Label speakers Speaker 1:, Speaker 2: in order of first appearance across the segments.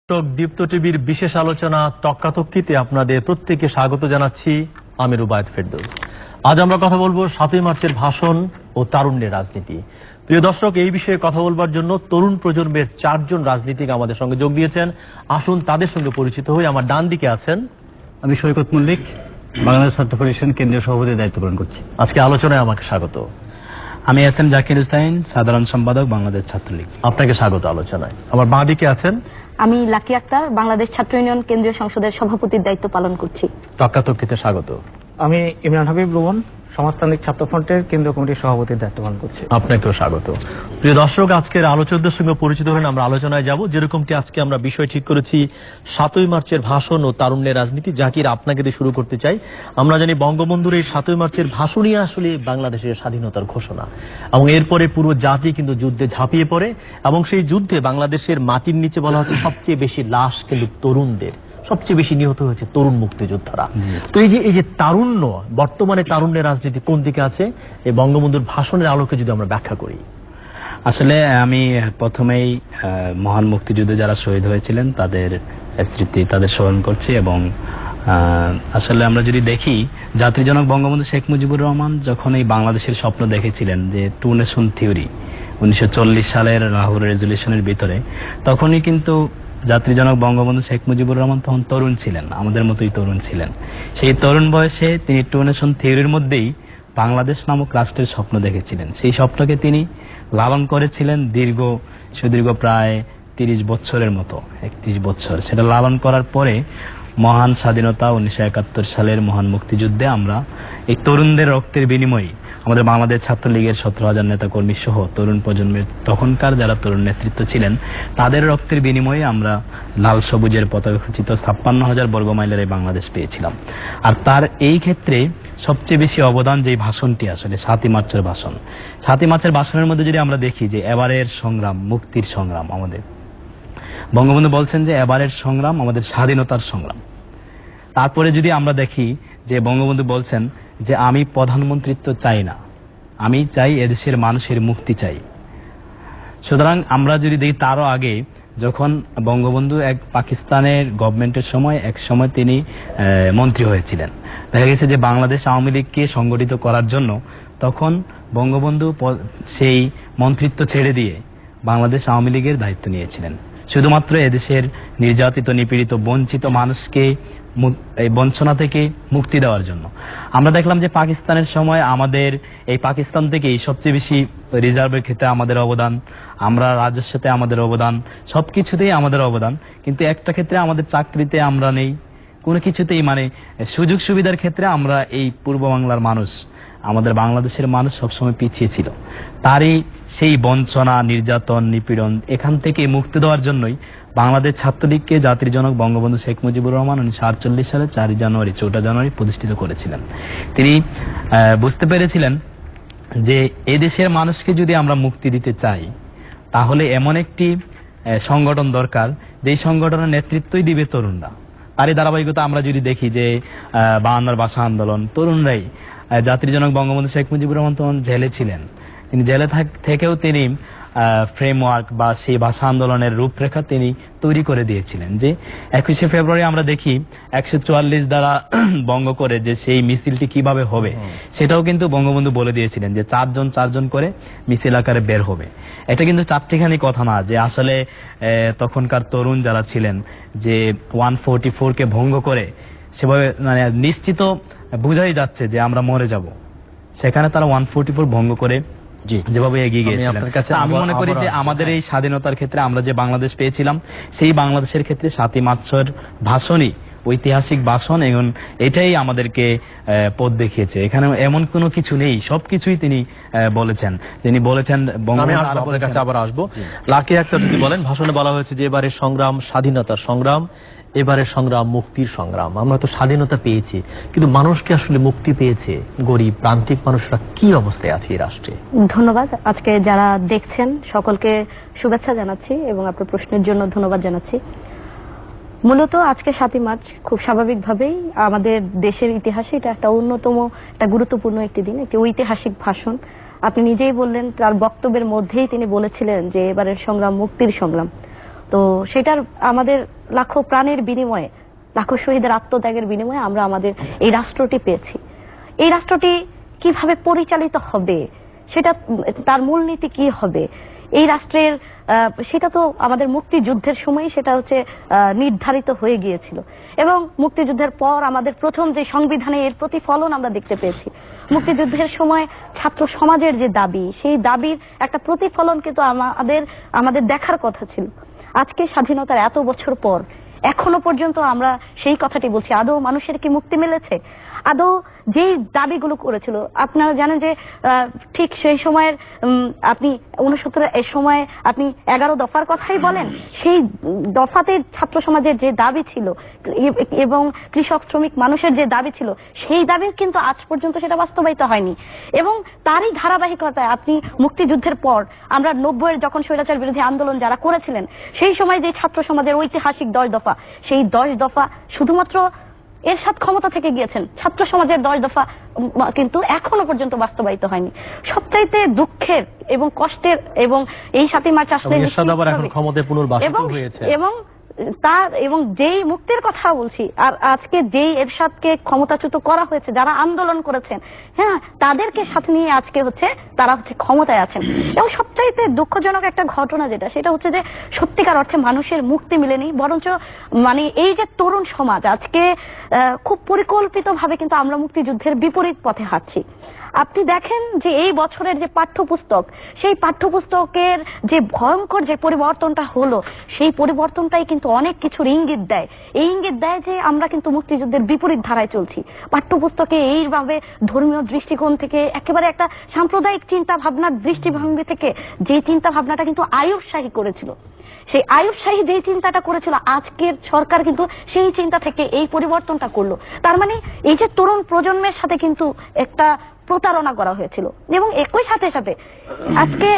Speaker 1: দীপ্ত টিভির বিশেষ আলোচনা তক্কাতক্কিতে আপনাদের প্রত্যেককে স্বাগত জানাচ্ছি। আমি রুবায়েত ফেরদৌস। আজ আমরা কথা বলবো ৭ই মার্চের ভাষণ ও তারুণ্যের রাজনীতি। প্রিয় দর্শক, এই বিষয়ে কথা বলবার জন্য তরুণ প্রজন্মের 4 জন রাজনীতিক আমাদের সঙ্গে যোগ দিয়েছেন। আসুন তাদের সঙ্গে পরিচিত হই। আমার ডান দিকে আছেন
Speaker 2: আমি সৈকত মল্লিক, বাংলাদেশ ছাত্র ফেডারেশন কেন্দ্রীয় সভাপতির দায়িত্ব পালন করছি।
Speaker 1: আজকে আলোচনায় আমাকে স্বাগত।
Speaker 2: আমি এস এম জাকির হুসাইন, সাধারণ সম্পাদক, বাংলাদেশ ছাত্রলীগ।
Speaker 1: আপনাকে স্বাগত আলোচনায়। আমার বাঁ দিকে আছেন
Speaker 3: আমি লাকি আক্তার, বাংলাদেশ ছাত্র ইউনিয়ন কেন্দ্রীয় সংসদের সভাপতির দায়িত্ব পালন করছি।
Speaker 1: তক্কাতক্কিতে স্বাগত।
Speaker 4: আমি ইমরান হাবিব রুমন, সমাজতান্ত্রিক ছাত্র ফ্রন্টের কেন্দ্রীয় কমিটির সভাপতির দায়িত্ব পালন করছি।
Speaker 1: আপনাকেও স্বাগত। প্রিয় দর্শক, আজকের আলোচকদের সঙ্গে পরিচিত হলেন। আমরা আলোচনায় যাব। যেরকমটি আজকে আমরা বিষয় ঠিক করেছি ৭ই মার্চের ভাষণ ও তারুণ্যের রাজনীতি। জাকির, আপনাকে দিয়ে শুরু করতে চাই। আমরা জানি বঙ্গবন্ধুর এই ৭ই মার্চের ভাষণই আসলে বাংলাদেশের স্বাধীনতার ঘোষণা, এবং এরপরে পুরো জাতি কিন্তু যুদ্ধে ঝাঁপিয়ে পড়ে, এবং সেই যুদ্ধে বাংলাদেশের মাটির নিচে বলা হচ্ছে সবচেয়ে বেশি লাশ কিন্তু তরুণদের, সবচেয়ে বেশি নিহত হয়েছে তরুণ মুক্তিযোদ্ধারা। তো এই যে তারুণ্য, বর্তমানে তারুণ্যের রাজনীতি কোন দিকে আছে, এই বঙ্গবন্ধুর ভাষণের আলোকে যদি আমরা ব্যাখ্যা করি।
Speaker 2: আসলে আমি প্রথমেই মহান মুক্তিযুদ্ধে যারা শহীদ হয়েছিলেন তাদের স্মৃতি, তাদের স্মরণ করছি। এবং আসলে আমরা যদি দেখি, জাতির জনক বঙ্গবন্ধু শেখ মুজিবুর রহমান যখন এই বাংলাদেশের স্বপ্ন দেখেছিলেন যে টু নেশন থিওরি 1940 সালের লাহোর রেজলিউশনের ভিতরে, তখনই কিন্তু জাতির জনক বঙ্গবন্ধু শেখ মুজিবুর রহমান তখন তরুণ ছিলেন, আমাদের মতোই তরুণ ছিলেন। সেই তরুণ বয়সে তিনি টু নেশন থিওরির মধ্যেই বাংলাদেশ নামক রাষ্ট্রের স্বপ্ন দেখেছিলেন। সেই স্বপ্নকে তিনি লালন করেছিলেন সুদীর্ঘ প্রায় 30 বছরের মতো, 31 বছর। সেটা লালন করার পরে মহান স্বাধীনতা 1971 সালের মহান মুক্তিযুদ্ধে আমরা এই তরুণদের রক্তের বিনিময়ে, আমাদের বাংলাদেশ ছাত্রলীগের 17,000 নেতা কর্মী সহ তরুণ প্রজন্মের তখনকার যারা তরুণ নেতৃত্ব ছিলেন, তাদের রক্তের বিনিময়ে আমরা লাল সবুজের পতাকা খচিত 56,000 বর্গমাইলের এই বাংলাদেশ পেয়েছিলাম। আর তার এই ক্ষেত্রে সবচেয়ে বেশি অবদান যে ভাষণটি, আসলে ৭ই মার্চের ভাষণ। ৭ই মার্চের ভাষণের মধ্যে যদি আমরা দেখি যে এবারের সংগ্রাম মুক্তির সংগ্রাম, আমাদের বঙ্গবন্ধু বলছেন যে এবারের সংগ্রাম আমাদের স্বাধীনতার সংগ্রাম। তারপরে যদি আমরা দেখি যে বঙ্গবন্ধু বলছেন যে আমি প্রধানমন্ত্রিত্ব চাই না, আমি চাই এদেশের মানুষের মুক্তি চাই। সুতরাং আমরা যদি দেখি তারও আগে যখন বঙ্গবন্ধু পাকিস্তানের গভর্নমেন্টের সময় এক সময় তিনি মন্ত্রী হয়েছিলেন, দেখা গেছে যে বাংলাদেশ আওয়ামী লীগকে সংগঠিত করার জন্য তখন বঙ্গবন্ধু সেই মন্ত্রিত্ব ছেড়ে দিয়ে বাংলাদেশ আওয়ামী লীগের দায়িত্ব নিয়েছিলেন, শুধুমাত্র এদেশের নির্যাতিত, নিপীড়িত, বঞ্চিত মানুষকে এই বঞ্চনা থেকে মুক্তি দেওয়ার জন্য। আমরা দেখলাম যে পাকিস্তানের সময় আমাদের এই পাকিস্তান থেকেই সবচেয়ে বেশি রিজার্ভের ক্ষেত্রে আমাদের অবদান, আমরা রাজস্বতে আমাদের অবদান, সবকিছুতেই আমাদের অবদান। কিন্তু একটা ক্ষেত্রে আমাদের চাকরিতে আমরা নেই, কোনো কিছুতেই, মানে সুযোগ সুবিধার ক্ষেত্রে আমরা এই পূর্ব বাংলার মানুষ, আমাদের বাংলাদেশের মানুষ সবসময় পিছিয়ে ছিল। তারই সেই বঞ্চনা, নির্যাতন, নিপীড়ন, এখান থেকে মুক্তি দেওয়ার জন্যই বাংলাদেশ ছাত্রলীগকে জাতির জনক বঙ্গবন্ধু শেখ মুজিবুর রহমান 1948 সালে 4 জানুয়ারি প্রতিষ্ঠিত করেছিলেন। তিনি বুঝতে পেরেছিলেন যে এদেশের মানুষকে যদি আমরা মুক্তি দিতে চাই, তাহলে এমন একটি সংগঠন দরকার যে সংগঠনের নেতৃত্বই দিবে তরুণরা। তারই ধারাবাহিকতা আমরা যদি দেখি যে 52 ভাষা আন্দোলন, তরুণরাই, জাতির জনক বঙ্গবন্ধু শেখ মুজিবুর রহমান তখন জেলে ছিলেন, তিনি জেলে থেকেও তিনি ফ্রেমওয়ার্ক বা সেই ভাষা আন্দোলনের রূপরেখা তিনি তৈরি করে দিয়েছিলেন। যে 21শে ফেব্রুয়ারি আমরা দেখি 144 দ্বারা ভঙ্গ করে যে সেই মিছিলটি কিভাবে হবে, সেটাও কিন্তু বঙ্গবন্ধু বলে দিয়েছিলেন যে 4 জন করে মিছিল আকারে বের হবে। এটা কিন্তু চারটিখানি কথা না, যে আসলে তখনকার তরুণ যারা ছিলেন যে 144-কে ভঙ্গ করে সেভাবে, মানে নিশ্চিত বোঝাই যাচ্ছে যে আমরা মরে যাব, সেখানে তারা 144 ভঙ্গ করে যেভাবে এগিয়ে গিয়েছিলেন। আমি মনে করি যে আমাদের এই স্বাধীনতার ক্ষেত্রে আমরা যে বাংলাদেশ পেয়েছিলাম, সেই বাংলাদেশের ক্ষেত্রে ৭ই মার্চের ভাষণই ঐতিহাসিক ভাষণ, এবং এটাই আমাদেরকে পথ দেখিয়েছে। এখানে এমন কোনো কিছু নেই, সবকিছুই তিনি বলেছেন।
Speaker 1: আবার আসবো লাকি আক্তার, যদি বলেন, ভাষণে বলা হয়েছে যে এবারের সংগ্রাম স্বাধীনতার সংগ্রাম, এবারের সংগ্রাম মুক্তির সংগ্রাম। আমরা তো স্বাধীনতা পেয়েছি, কিন্তু মানুষকে আসলে মুক্তি পেয়েছে, গরিব প্রান্তিক মানুষরা কি অবস্থায় আছে এই রাষ্ট্রে?
Speaker 3: ধন্যবাদ। আজকে যারা দেখছেন সকলকে শুভেচ্ছা জানাচ্ছি এবং আপনার প্রশ্নের জন্য ধন্যবাদ জানাচ্ছি। মূলত আজকে ৭ই মার্চ খুব স্বাভাবিকভাবেই আমাদের দেশের ইতিহাসে এটা একটা অন্যতম, একটা গুরুত্বপূর্ণ একটি দিন, একটি ঐতিহাসিক ভাষণ। আপনি নিজেই বললেন, তার বক্তব্যের মধ্যেই তিনি বলেছিলেন যে এবারের সংগ্রাম মুক্তির সংগ্রাম। তো সেটার আমাদের লাখো প্রাণের বিনিময়ে, লাখো শহীদের আত্মত্যাগের বিনিময়ে আমরা আমাদের এই রাষ্ট্রটি পেয়েছি। এই রাষ্ট্রটি কিভাবে পরিচালিত হবে, সেটা তার মূলনীতি কি হবে, এই রাষ্ট্রের সেটা তো আমাদের মুক্তিযুদ্ধের সময় সেটা হচ্ছে নির্ধারিত হয়ে গিয়েছিল, এবং মুক্তিযুদ্ধের পর আমাদের প্রথম যে সংবিধানে এর প্রতিফলন আমরা দেখতে পেয়েছি। মুক্তিযুদ্ধের সময় ছাত্র সমাজের যে দাবি, সেই দাবির একটা প্রতিফলন কিন্তু আমাদের দেখার কথা ছিল। আজকে স্বাধীনতার এত বছর পর এখনো পর্যন্ত আমরা সেই কথাটি বলছি, আদৌ মানুষের কি মুক্তি মিলেছে? আদৌ যেই দাবিগুলো করেছিল, আপনারা জানেন যে ঠিক সেই সময়ের আপনি 69 এর সময় আপনি 11 দফার কথাই বলেন, সেই দফাতে ছাত্র সমাজের যে দাবি ছিল এবং কৃষক শ্রমিক মানুষের যে দাবি ছিল, সেই দাবি কিন্তু আজ পর্যন্ত সেটা বাস্তবায়িত হয়নি। এবং তারই ধারাবাহিকতায় আপনি মুক্তিযুদ্ধের পর আমরা 90-এর যখন স্বৈরাচার বিরোধী আন্দোলন যারা করেছিলেন, সেই সময় যে ছাত্র সমাজের ঐতিহাসিক 10 দফা, সেই 10 দফা শুধুমাত্র এরশাদ ক্ষমতা থেকে গিয়েছেন, ছাত্র সমাজের 10 দফা কিন্তু এখনো পর্যন্ত বাস্তবায়িত হয়নি। সবচাইতে দুঃখের এবং কষ্টের, এবং এই 7ই মার্চ আসলে
Speaker 1: ক্ষমতায় পুনর্বাসিত হয়েছে
Speaker 3: এবং যেই মুক্তির কথা বলছি, আর আজকে যেই এরশাদকে ক্ষমতাচ্যুত করা হয়েছে, যারা আন্দোলন করেছেন, হ্যাঁ, তাদেরকে সাথে নিয়ে আজকে তারা ক্ষমতায় আছেন। এবং সবচাইতে দুঃখজনক একটা ঘটনা যেটা, সেটা হচ্ছে যে সত্যিকার অর্থে মানুষের মুক্তি মিলেনি, বরঞ্চ মানে এই যে তরুণ সমাজ আজকে খুব পরিকল্পিতভাবে কিন্তু আমরা মুক্তিযুদ্ধের বিপরীত পথে হাঁটছি। আপনি দেখেন যে এই বছরের যে পাঠ্যপুস্তক, সেই পাঠ্যপুস্তকের যে ভয়ঙ্কর যে পরিবর্তনটা হলো, সেই পরিবর্তনটাই কিন্তু অনেক কিছুর ইঙ্গিত দেয়। এই ইঙ্গিত দেয় যে আমরা কিন্তু মুক্তিযুদ্ধের বিপরীত ধারায় চলছি। পাঠ্যপুস্তকে এইভাবে ধর্মীয় দৃষ্টিকোণ থেকে, একেবারে একটা সাম্প্রদায়িক চিন্তা ভাবনার দৃষ্টিভঙ্গি থেকে যে চিন্তা ভাবনাটা কিন্তু আইয়ুব শাহী করেছিল, সেই আইয়ুব শাহী যে চিন্তাটা করেছিল, আজকের সরকার কিন্তু সেই চিন্তা থেকে এই পরিবর্তনটা করলো। তার মানে এই যে তরুণ প্রজন্মের সাথে কিন্তু একটা প্রতারণা করা হয়েছিল। এবং একই সাথে সাথে আজকে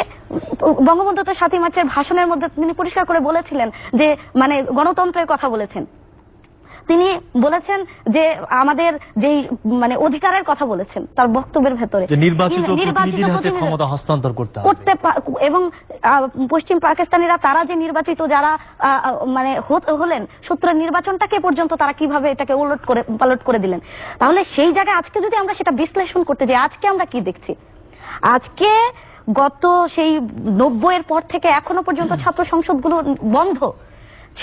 Speaker 3: বঙ্গবন্ধু তো 7ই মার্চের ভাষণের মধ্যে তিনি পরিষ্কার করে বলেছিলেন যে মানে গণতন্ত্রের কথা বলেছেন। তিনি বলেছেন যে আমাদের যেই মানে অধিকারের কথা বলেছেন তার বক্তব্যের ভেতরে,
Speaker 1: নির্বাচিত প্রতিনিধির হাতে ক্ষমতা হস্তান্তর করতে
Speaker 3: এবং পশ্চিম পাকিস্তানিরা তারা যে নির্বাচিত যারা মানে হলেন, সূত্রের নির্বাচনটাকে পর্যন্ত তারা কিভাবে এটাকে পালট করে দিলেন। তাহলে সেই জায়গায় আজকে যদি আমরা সেটা বিশ্লেষণ করতে যাই, আজকে আমরা কি দেখছি? আজকে গত সেই 90-এর পর থেকে এখনো পর্যন্ত ছাত্র সংসদগুলো বন্ধ।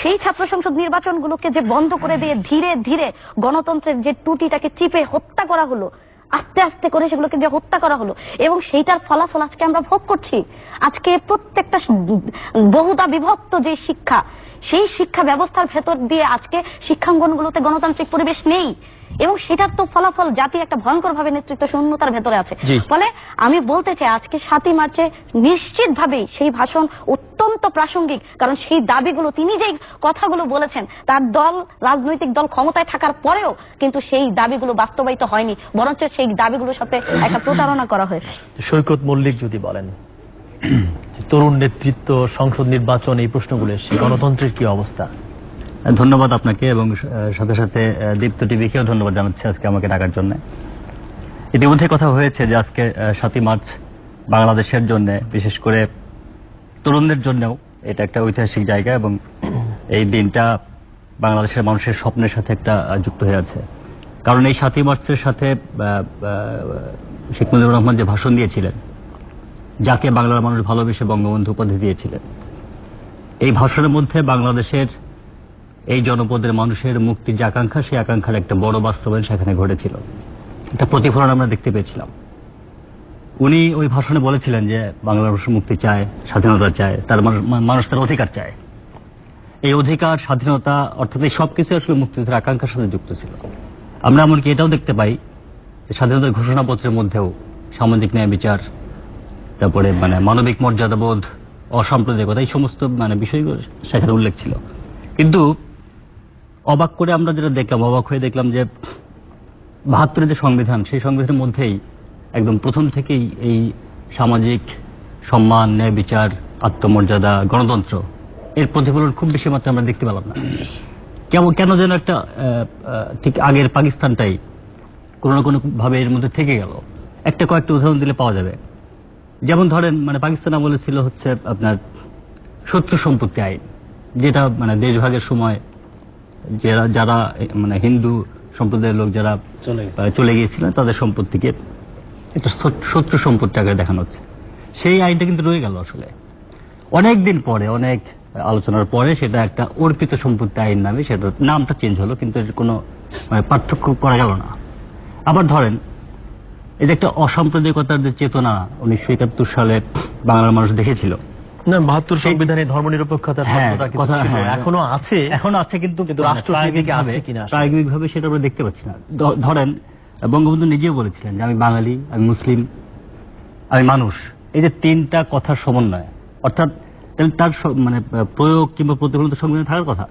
Speaker 3: সেই ছাত্র সংসদ নির্বাচনগুলোকে যে বন্ধ করে দিয়ে ধীরে ধীরে গণতন্ত্রের যে টুটিটাকে চিপে হত্যা করা হলো, আস্তে আস্তে করে সেগুলোকে যে হত্যা করা হলো, এবং সেইটার ফলাফল আজকে আমরা ভোগ করছি। আজকে প্রত্যেকটা বহুদা বিভক্ত যে শিক্ষা, সেই শিক্ষা ব্যবস্থার ভেতর দিয়ে আজকে শিক্ষাঙ্গনগুলোতে গণতান্ত্রিক পরিবেশ নেই, এবং সেটার তো ফলাফল জাতি একটা ভয়ঙ্কর ভাবে নেতৃত্ব শূন্যতার ভেতরে আছে। ফলে আমি বলতে চাই আজকে 7ই মার্চে নিশ্চিতভাবেই সেই ভাষণ অত্যন্ত প্রাসঙ্গিক, কারণ সেই দাবিগুলো, তিনি যে কথাগুলো বলেছেন, তার দল, রাজনৈতিক দল ক্ষমতায় থাকার পরেও কিন্তু সেই দাবিগুলো বাস্তবায়িত হয়নি, বরঞ্চ সেই দাবিগুলোর সাথে একটা প্রতারণা করা হয়েছে।
Speaker 1: সৈকত মল্লিক যদি বলেন, তরুণ নেতৃত্ব, সংসদ নির্বাচন, এই প্রশ্নগুলো এসছে, গণতন্ত্রের কি অবস্থা?
Speaker 2: ধন্যবাদ আপনাকে, এবং সাথে সাথে দীপ্ত টিভিকেও ধন্যবাদ জানাচ্ছি আজকে আমাকে ডাকার জন্য। ইতিমধ্যে কথা হয়েছে যে আজকে 7ই মার্চ বাংলাদেশের জন্য, বিশেষ করে তরুণদের জন্যও এটা একটা ঐতিহাসিক জায়গা, এবং এই দিনটা বাংলাদেশের মানুষের স্বপ্নের সাথে একটা যুক্ত হয়ে আছে। কারণ এই 7ই মার্চের সাথে শেখ মুজিবুর রহমান যে ভাষণ দিয়েছিলেন, যাকে বাংলার মানুষ ভালোবেসে বঙ্গবন্ধু উপাধি দিয়েছিলেন, এই ভাষণের মধ্যে বাংলাদেশের এই জনপদের মানুষের মুক্তির যে আকাঙ্ক্ষা, সেই আকাঙ্ক্ষার একটা বড় বাস্তবায়ন সেখানে ঘটেছিল, একটা প্রতিফলন আমরা দেখতে পেয়েছিলাম। উনি ওই ভাষণে বলেছিলেন যে বাংলার মানুষ মুক্তি চায়, স্বাধীনতা চায়, তার মানুষ তার অধিকার চায়। এই অধিকার, স্বাধীনতা, অর্থাৎ এই সবকিছু আসলে মুক্তিযুদ্ধের আকাঙ্ক্ষার সাথে যুক্ত ছিল। আমরা এমনকি এটাও দেখতে পাই যে স্বাধীনতার ঘোষণাপত্রের মধ্যেও সামাজিক ন্যায় বিচার, তারপরে মানে মানবিক মর্যাদাবোধ, অসাম্প্রদায়িকতা, এই সমস্ত মানে বিষয়গুলো সেখানে উল্লেখ ছিল। কিন্তু অবাক করে আমরা যেটা দেখলাম, অবাক হয়ে দেখলাম যে 72-এর যে সংবিধান, সেই সংবিধানের মধ্যেই একদম প্রথম থেকেই এই সামাজিক সম্মান, ন্যায় বিচার, আত্মমর্যাদা, গণতন্ত্র, এর প্রতিফলন খুব বেশি মাত্রায় আমরা দেখতে পেলাম না। কেন যেন একটা ঠিক আগের পাকিস্তানটাই কোনো না কোনো ভাবে এর মধ্যে থেকে গেল। কয়েকটা উদাহরণ দিলে পাওয়া যাবে। যেমন ধরেন, মানে পাকিস্তান আমলে ছিল হচ্ছে আপনার শত্রু সম্পত্তি আইন,
Speaker 5: যেটা মানে দেশভাগের সময় যারা মানে হিন্দু সম্প্রদায়ের লোক যারা চলে গিয়েছিলেন তাদের সম্পত্তিকে একটা শত্রু সম্পত্তি আকারে দেখানো হচ্ছে। সেই আইনটা কিন্তু রয়ে গেল আসলে অনেক দিন পরে, অনেক আলোচনার পরে সেটা একটা অর্পিত সম্পত্তি আইন নামে সেটা নামটা চেঞ্জ হলো, কিন্তু এর কোনো মানে পার্থক্য করা গেল না। আবার ধরেন এই যে একটা অসাম্প্রদায়িকতার যে চেতনা 1971 সালে বাংলার মানুষ দেখেছিল,
Speaker 1: না 72 সংবিধানে ধর্মনিরপেক্ষতার শব্দটা কিন্তু ছিল, এখনো আছে কিন্তু রাষ্ট্র সেদিকে আছে কিনা
Speaker 5: প্রায়োগিকভাবে সেটা আমরা দেখতে পাচ্ছি না। ধরেন বঙ্গবন্ধু নিজেও বলেছিলেন যে আমি বাঙালি, আমি মুসলিম, আমি মানুষ, এই যে তিনটা কথার সমন্বয়, অর্থাৎ তার মানে প্রয়োগ কিংবা প্রতিফলন সংবিধানে থাকার কথা।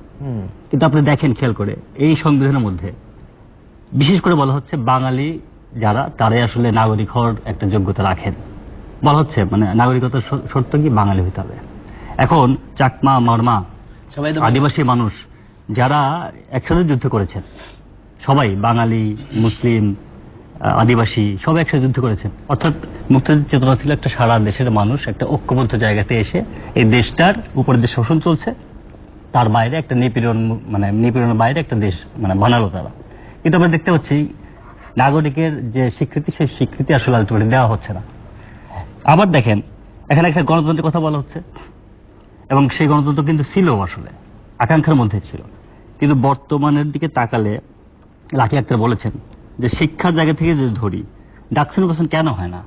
Speaker 5: কিন্তু আপনি দেখেন খেয়াল করে এই সংবিধানের মধ্যে বিশেষ করে বলা হচ্ছে বাঙালি যারা তারাই আসলে নাগরিক হওয়ার একটা যোগ্যতা রাখেন। বলা হচ্ছে মানে নাগরিকতার শর্ত কি বাঙালি হইতে হবে। এখন চাকমা, মারমা, আদিবাসী মানুষ যারা একসাথে যুদ্ধ করেছেন, সবাই বাঙালি, মুসলিম, আদিবাসী সবাই একসাথে যুদ্ধ করেছেন, অর্থাৎ মুক্তিযুদ্ধের চেতনা ছিল একটা সারা দেশের মানুষ একটা ঐক্যবদ্ধ জায়গাতে এসে এই দেশটার উপরে যে শোষণ চলছে তার বাইরে একটা নিপীড়নের বাইরে একটা দেশ মানে বানালো তারা। কিন্তু আমরা দেখতে পাচ্ছি নাগরিকের যে স্বীকৃতি, সেই স্বীকৃতি আসলে আলটিমেটলি দেওয়া হচ্ছে না। আবার দেখেন এখানে একটা গণতন্ত্রের কথা বলা হচ্ছে, এবং সেই গণতন্ত্র কিন্তু ছিল আসলে আকাঙ্ক্ষার মধ্যে ছিল। কিন্তু বর্তমানের দিকে তাকালে লাকি আক্তার বলেছেন যে শিক্ষার জায়গা থেকে যদি ধরি ডাকসু নির্বাচন কেন হয় না,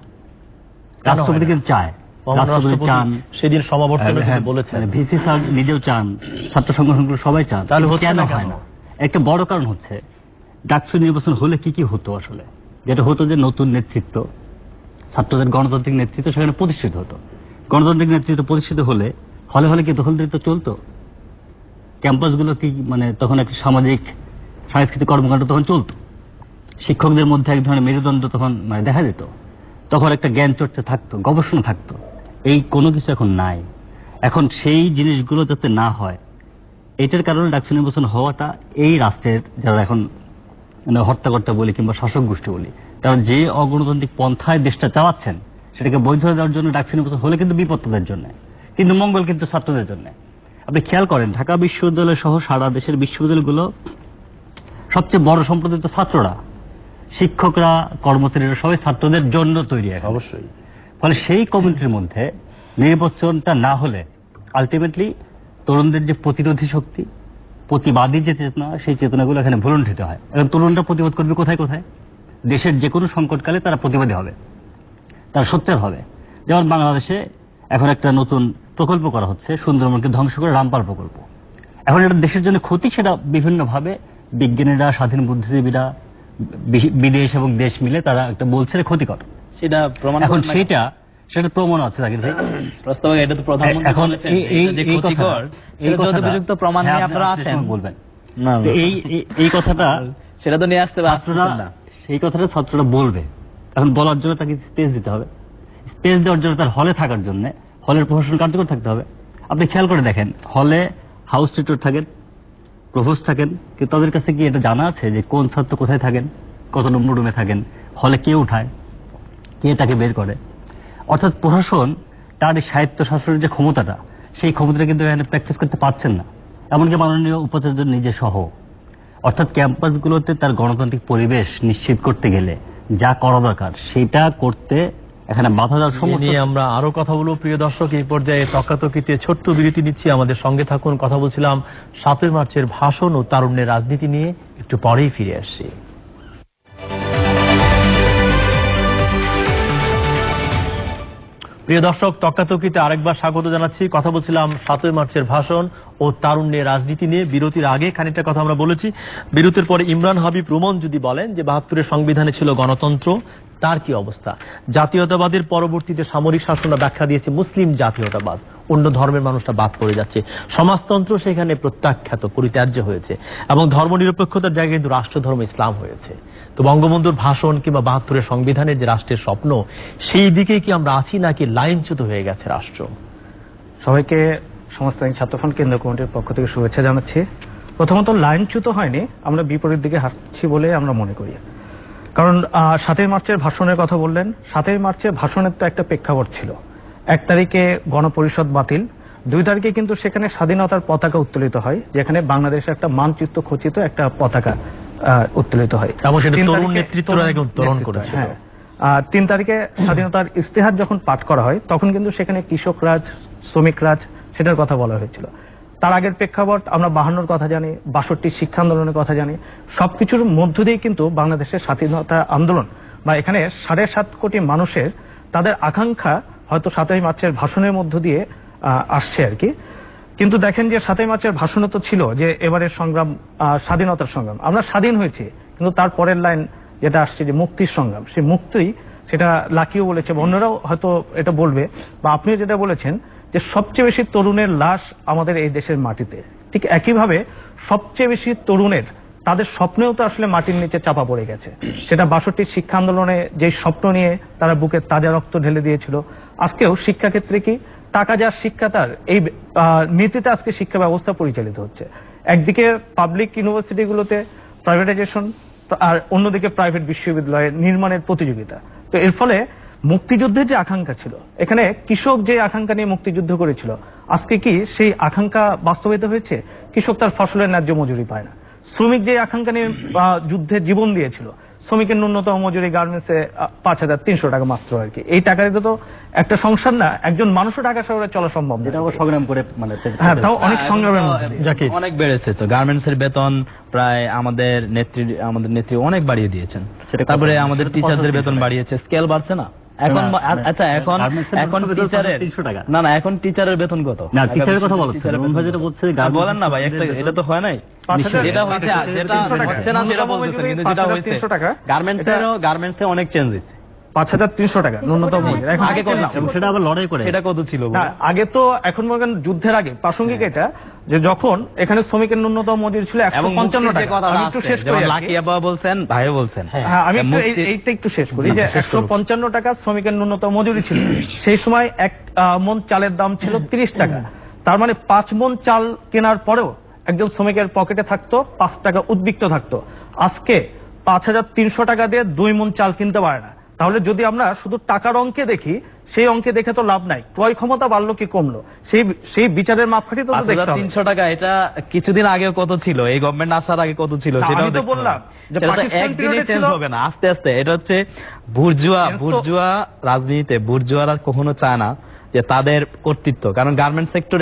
Speaker 5: রাষ্ট্রপতি কিন্তু চায়, রাষ্ট্রপতি চান,
Speaker 1: সেদিন সমাবর্তনে বলেছেন,
Speaker 5: ভিসি স্যার নিজেও চান, ছাত্র সংগঠনগুলো সবাই চান, তাহলে কেন হয় না? একটা বড় কারণ হচ্ছে ডাকসু নির্বাচন হলে কি কি হতো আসলে, যেটা হতো যে নতুন নেতৃত্ব, ছাত্রদের গণতান্ত্রিক নেতৃত্ব সেখানে প্রতিষ্ঠিত হতো। গণতান্ত্রিক নেতৃত্ব প্রতিষ্ঠিত হলে হলে হলে কি দখলদারিত্ব চলতো, ক্যাম্পাসগুলো কি মানে তখন একটা সামাজিক সাংস্কৃতিক কর্মকাণ্ড তখন চলতো, শিক্ষকদের মধ্যে এক ধরনের মেরুদণ্ড তখন মানে দেখা যেত, তখন একটা জ্ঞান চর্চা থাকতো, গবেষণা থাকতো। এই কোনো কিছু এখন নাই। এখন সেই জিনিসগুলো যাতে না হয় এটার কারণে ডাকসু নির্বাচন হওয়াটা এই রাষ্ট্রের যারা এখন মানে হত্যাকর্তা বলি কিংবা শাসক গোষ্ঠী বলি, তারা যে অগণতান্ত্রিক পন্থায় দেশটা চালাচ্ছেন সেটাকে বৈধ দেওয়ার জন্য ডাকসু নির্বাচন হলে কিন্তু বিপদ তাদের জন্য, কিন্তু মঙ্গল কিন্তু ছাত্রদের জন্য। আপনি খেয়াল করেন ঢাকা বিশ্ববিদ্যালয় সহ সারা দেশের বিশ্ববিদ্যালয়গুলো সবচেয়ে বড় সম্প্রদায় তো ছাত্ররা, শিক্ষকরা, কর্মচারীরা সবাই ছাত্রদের জন্য তৈরি হয় অবশ্যই। ফলে সেই কমিউনিটির মধ্যে নির্বাচনটা না হলে আলটিমেটলি তরুণদের যে প্রতিরোধী শক্তি, প্রতিবাদী যে চেতনা, সেই চেতনাগুলো এখানে ভুলুণ্ঠিত হয়। এবং তরুণরা প্রতিবাদ করবে কোথায় কোথায়? দেশের যে কোনো সংকটকালে তারা প্রতিবাদী হবে, তারা সোচ্চার হবে। যেমন বাংলাদেশে এখন একটা নতুন প্রকল্প করা হচ্ছে, সুন্দরবনকে ধ্বংস করে রামপাল প্রকল্প। এখন এটা দেশের জন্য ক্ষতি, সেটা বিভিন্নভাবে বিজ্ঞানীরা, স্বাধীন বুদ্ধিজীবীরা, বিদেশ এবং দেশ মিলে তারা একটা বলছে ক্ষতিকর, সেটা প্রমাণ। এখন সেটা প্রমাণ আছে জাকির ভাই, প্রস্তাবে এটা তো প্রধানমন্ত্রী এখন এই ক্ষতিকর এই যথোপযুক্ত প্রমাণ নিয়ে আপনারা আসেন বলবেন না, এই কথাটা সেটা তো নিয়ে আসতে ছাত্ররা, সেই কথাটা ছাত্ররা বলবে। এখন বলার জন্য তাকে স্পেস দিতে হবে, স্পেস দেওয়ার জন্য তার হলে থাকার জন্য হলের প্রশাসন কার্যকর থাকতে হবে। আপনি খেয়াল করে দেখেন হলে হাউস টিউটর থাকেন, প্রভোস্ট থাকেন, কিন্তু তাদের কাছে কি এটা জানা আছে যে কোন ছাত্র কোথায় থাকেন, কত নম্বর রুমে থাকেন, হলে কে উঠায়, কে তাকে বের করে? অর্থাৎ প্রশাসন তার এই স্বায়ত্ত শাসনের যে ক্ষমতাটা, সেই ক্ষমতাটা কিন্তু এখানে প্র্যাকটিস করতে পারছেন না, এমনকি মাননীয় উপাচার্য নিজে সহ। অর্থাৎ ক্যাম্পাসগুলোতে তার গণতান্ত্রিক পরিবেশ নিশ্চিত করতে গেলে যা করা দরকার সেটা করতে এখানে বাধা দেওয়ার সমস্যা নিয়ে
Speaker 1: আমরা আরো কথা বলবো। প্রিয় দর্শক, এই পর্যায়ে তর্কাতর্কিতে ছোট্ট বিরতি নিচ্ছি, আমাদের সঙ্গে থাকুন। কথা বলছিলাম 7ই মার্চের ভাষণ ও তারুণ্যের রাজনীতি নিয়ে, একটু পরেই ফিরে আসছি। প্রিয় দর্শক, তর্কাতর্কিতে আরেকবার স্বাগত জানাচ্ছি। কথা বলছিলাম 7ই মার্চের ভাষণ ও তারুণ্যের রাজনীতি নিয়ে। বিরতির আগে খানিকটা কথা আমরা বলেছি, বিরতির পরে ইমরান হাবিব রুমন যদি বলেন যে 72-এর সংবিধানে ছিল গণতন্ত্র, তার কি অবস্থা? জাতীয়তাবাদের পরবর্তীতে সামরিক শাসনরা ব্যাখ্যা দিয়েছে মুসলিম জাতীয়তাবাদ, অন্য ধর্মের মানুষটা বাদ পড়ে যাচ্ছে, সমাজতন্ত্র সেখানে প্রত্যাখ্যাত, পরিত্যাজ্য হয়েছে, এবং ধর্মনিরপেক্ষতার জায়গায় কিন্তু রাষ্ট্রধর্ম ইসলাম হয়েছে। তো বঙ্গবন্ধুর ভাষণ কিংবা 72-এর সংবিধানের যে রাষ্ট্রের স্বপ্ন, সেই দিকে কি আমরা আছি নাকি লাইনচ্যুত হয়ে গেছে রাষ্ট্র?
Speaker 4: সবাইকে সমস্তানিক ছাত্রফ্রন্ট কেন্দ্র কমিটির পক্ষ থেকে শুভেচ্ছা জানাচ্ছি। প্রথমত লাইনচ্যুত হয়নি, আমরা বিপরীত দিকে হাঁটছি বলে আমরা মনে করি। কারণ 7ই মার্চের ভাষণের কথা বললেন, 7ই মার্চের ভাষণের তো একটা প্রেক্ষাপট ছিল। 1 তারিখে গণপরিষদ বাতিল, 2 তারিখে কিন্তু সেখানে স্বাধীনতার পতাকা উত্তোলিত হয়, যেখানে বাংলাদেশের একটা মানচিত্র খচিত একটা পতাকা উত্তোলিত হয়
Speaker 1: এবং সেটা
Speaker 4: 3
Speaker 1: তরুণ
Speaker 4: তারিখে
Speaker 1: নেতৃত্বরা একদম উত্তোলন
Speaker 4: নেতৃত্ব,
Speaker 1: করেছিল।
Speaker 4: হ্যাঁ। 3 তারিখে স্বাধীনতার ইস্তেহার যখন পাঠ করা হয় তখন কিন্তু সেখানে কৃষক রাজ, শ্রমিক রাজ সেটার কথা বলা হয়েছিল। তার আগের প্রেক্ষাপট আমরা 52-র কথা জানি, 62 শিক্ষা আন্দোলনের কথা জানি। সবকিছুর মধ্য দিয়ে কিন্তু বাংলাদেশের স্বাধীনতা আন্দোলন বা এখানে 7.5 কোটি মানুষের তাদের আকাঙ্ক্ষা হয়তো 7ই মার্চের ভাষণের মধ্য দিয়ে আসছে আর কি। কিন্তু দেখেন যে 7ই মার্চের ভাষণে তো ছিল যে এবারের সংগ্রাম স্বাধীনতার সংগ্রাম, আমরা স্বাধীন হয়েছি, কিন্তু তার পরের লাইন যেটা আসছে যে মুক্তির সংগ্রাম, সেই মুক্তি সেটা লাকিও বলেছে, অন্যরাও হয়তো এটা বলবে, বা আপনিও যেটা বলেছেন যে সবচেয়ে বেশি তরুণের লাশ আমাদের এই দেশের মাটিতে, ঠিক একইভাবে সবচেয়ে বেশি তরুণের তাদের স্বপ্নেও তো আসলে মাটির নিচে চাপা পড়ে গেছে। সেটা 62 শিক্ষা আন্দোলনে যে স্বপ্ন নিয়ে তারা বুকে তাজা রক্ত ঢেলে দিয়েছিল, আজকেও শিক্ষাক্ষেত্রে কি টাকা যার শিক্ষা তার এই নীতিতে আজকে শিক্ষা ব্যবস্থা পরিচালিত হচ্ছে। একদিকে পাবলিক ইউনিভার্সিটিগুলোতে প্রাইভেটাইজেশন, আর অন্যদিকে প্রাইভেট বিশ্ববিদ্যালয়ের নির্মাণের প্রতিযোগিতা। তো এর ফলে মুক্তিযুদ্ধের যে আকাঙ্ক্ষা ছিল, এখানে কৃষক যে আকাঙ্ক্ষা নিয়ে মুক্তিযুদ্ধ করেছিল, আজকে কি সেই আকাঙ্ক্ষা বাস্তবায়িত হয়েছে? কৃষক তার ফসলের ন্যায্য মজুরি পায় না। শ্রমিক যে আকাঙ্ক্ষা নিয়ে যুদ্ধে জীবন দিয়েছিল, শ্রমিকের ন্যূনতম মজুরি গার্মেন্টসে 5300 টাকা মাত্র আর কি। এই টাকা দিতে তো একটা সংসার না, একজন মানুষও ঢাকা শহরে চলা সম্ভব না।
Speaker 5: যেটা সংগ্রাম করে মানে
Speaker 4: হ্যাঁ, তাও অনেক সংগ্রামের মধ্যে দিয়ে।
Speaker 1: জাকির,
Speaker 2: অনেক বেড়েছে তো, গার্মেন্টস এর বেতন প্রায় আমাদের নেত্রী অনেক বাড়িয়ে দিয়েছেন।
Speaker 5: সেটা
Speaker 2: তারপরে
Speaker 5: কত?
Speaker 2: আমাদের
Speaker 5: সেটা তো
Speaker 2: টিচারদের
Speaker 5: 65
Speaker 2: বেতন বাড়িয়েছে, স্কেল বাড়ছে না এখন। আচ্ছা এখন
Speaker 5: গার্মেন্টসের
Speaker 2: এখন
Speaker 5: বেতন
Speaker 2: টিচারের
Speaker 5: 300 টাকা।
Speaker 2: না এখন টিচারের বেতন কত?
Speaker 5: না, টিচারের কথা বলছেন,
Speaker 2: টিচারের
Speaker 5: রুম
Speaker 2: বেতন
Speaker 5: ভাই যেটা
Speaker 2: কত?
Speaker 5: বলছে
Speaker 2: আর বলেন না ভাই, একটা এটা তো হয় নাই।
Speaker 4: 5000
Speaker 2: যেটা হচ্ছে যেটা
Speaker 4: 300 টাকা।
Speaker 2: হচ্ছে না সেটা বলতেছেন, কিন্তু যেটা হয়েছে
Speaker 4: 5300 টাকা।
Speaker 2: গার্মেন্টসে অনেক চেঞ্জ হয়েছে।
Speaker 4: 5300 টাকা ন্যূনতম মজুরি। এখন
Speaker 2: আগে করলাম
Speaker 5: এবং সেটা আবার লড়াই করে।
Speaker 2: সেটা কত ছিল
Speaker 4: না, আগে তো এখন মনে করেন যুদ্ধের আগে প্রাসঙ্গিক এটা যে যখন এখানে শ্রমিকের ন্যূনতম মজুরি ছিল
Speaker 2: এবং
Speaker 4: 155 টাকা। আমি একটু শেষ করি আর কি।
Speaker 2: লাকি আবা বলছেন, ভাইও বলছেন।
Speaker 4: হ্যাঁ, আমি একটু এইটা একটু শেষ করি যে 155 টাকা শ্রমিকের ন্যূনতম মজুরি ছিল। সেই সময় 1 মণ চালের দাম ছিল 30 টাকা। তার মানে 5 মণ চাল কেনার পরেও একজন শ্রমিকের পকেটে থাকতো 5 টাকা উদ্বিগ্ন থাকতো। আজকে 5300 টাকা দিয়ে 2 মণ চাল কিনতে পারে না। তাহলে যদি আমরা শুধু টাকার অঙ্কে দেখি, সেই অঙ্কে দেখে তো লাভ নাই। ক্রয় ক্ষমতা বাড়লো কি কমলো, সেই বিচারের মাপকাঠি তো দেখতে হবে।
Speaker 2: 300 টাকা এটা কিছুদিন আগে কত ছিল, এই গভর্নমেন্ট আসার আগে কত ছিল
Speaker 4: না,
Speaker 2: সেটাও
Speaker 4: আমি তো
Speaker 2: দেখতে
Speaker 4: বললাম
Speaker 2: হবে।
Speaker 4: যে
Speaker 2: সেটা তো
Speaker 4: পাকিস্তান
Speaker 2: একদিনে
Speaker 4: period
Speaker 2: চেঞ্জ
Speaker 4: ছিল।
Speaker 2: হবে না, আস্তে আস্তে। এটা হচ্ছে বুর্জুয়া রাজনীতিতে বুর্জুয়ারা কখনো চায় না যে তাদের কর্তৃত্ব, কারণ গার্মেন্ট সেক্টর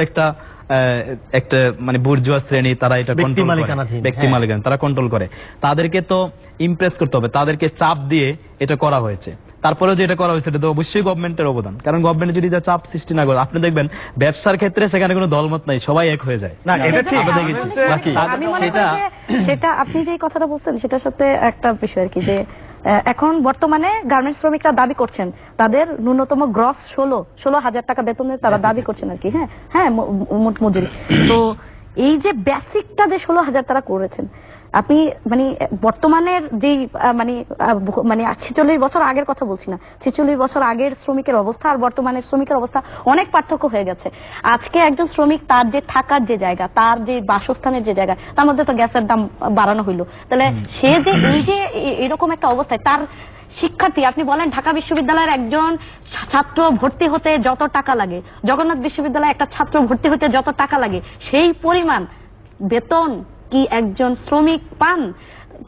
Speaker 2: একটা মানে বুর্জুয়া শ্রেণী, তারা এটা
Speaker 1: ব্যক্তি
Speaker 2: কন্ট্রোল করে,
Speaker 1: মালিকানাধীন,
Speaker 2: ব্যক্তি
Speaker 1: হ্যাঁ।
Speaker 2: মালিকানা, তারা কন্ট্রোল করে। তাদেরকে তো ইমপ্রেস করতে হবে, তাদেরকে চাপ দিয়ে এটা করা হয়েছে। তারপরেও যেটা করা হয়েছে এটা তো অবশ্যই গভর্নমেন্টের অবদান, কারণ গভর্নমেন্ট যদি যা চাপ সৃষ্টি না করে, আপনি দেখবেন ব্যবসার ক্ষেত্রে সেখানে কোনো দলমত নাই, সবাই এক হয়ে যায়।
Speaker 4: না, এটা ঠিক।
Speaker 2: আমরা দেখেছি। বাকি
Speaker 3: আমি মনে করি যে সেটা আপনি যে কথাটা বলছেন সেটার সাথে একটা বিষয় আর কি, যে এখন বর্তমানে গার্মেন্টস শ্রমিকরা দাবি করছেন তাদের ন্যূনতম গ্রস 16,000 টাকা বেতনের তারা দাবি করছেন আর কি। হ্যাঁ হ্যাঁ, মোট মজুরি। তো এই যে বেসিকটা যে 16,000 তারা করেছেন, আপনি মানে বর্তমানের যেই মানে 46 বছর আগের কথা বলছি না, 46 বছর আগের শ্রমিকের অবস্থা আর বর্তমানের শ্রমিকের অবস্থা অনেক পার্থক্য হয়ে গেছে। আজকে একজন শ্রমিক তার যে থাকার যে জায়গা, তার যে বাসস্থানের যে জায়গা, তার মধ্যে তো গ্যাসের দাম বাড়ানো হইলো, তাহলে সে যে এই যে এরকম একটা অবস্থায় তার শিক্ষার্থী, আপনি বলেন ঢাকা বিশ্ববিদ্যালয়ের একজন ছাত্র ভর্তি হতে যত টাকা লাগে, জগন্নাথ বিশ্ববিদ্যালয়ে একটা ছাত্র ভর্তি হতে যত টাকা লাগে, সেই পরিমাণ বেতন কি একজন শ্রমিক পান?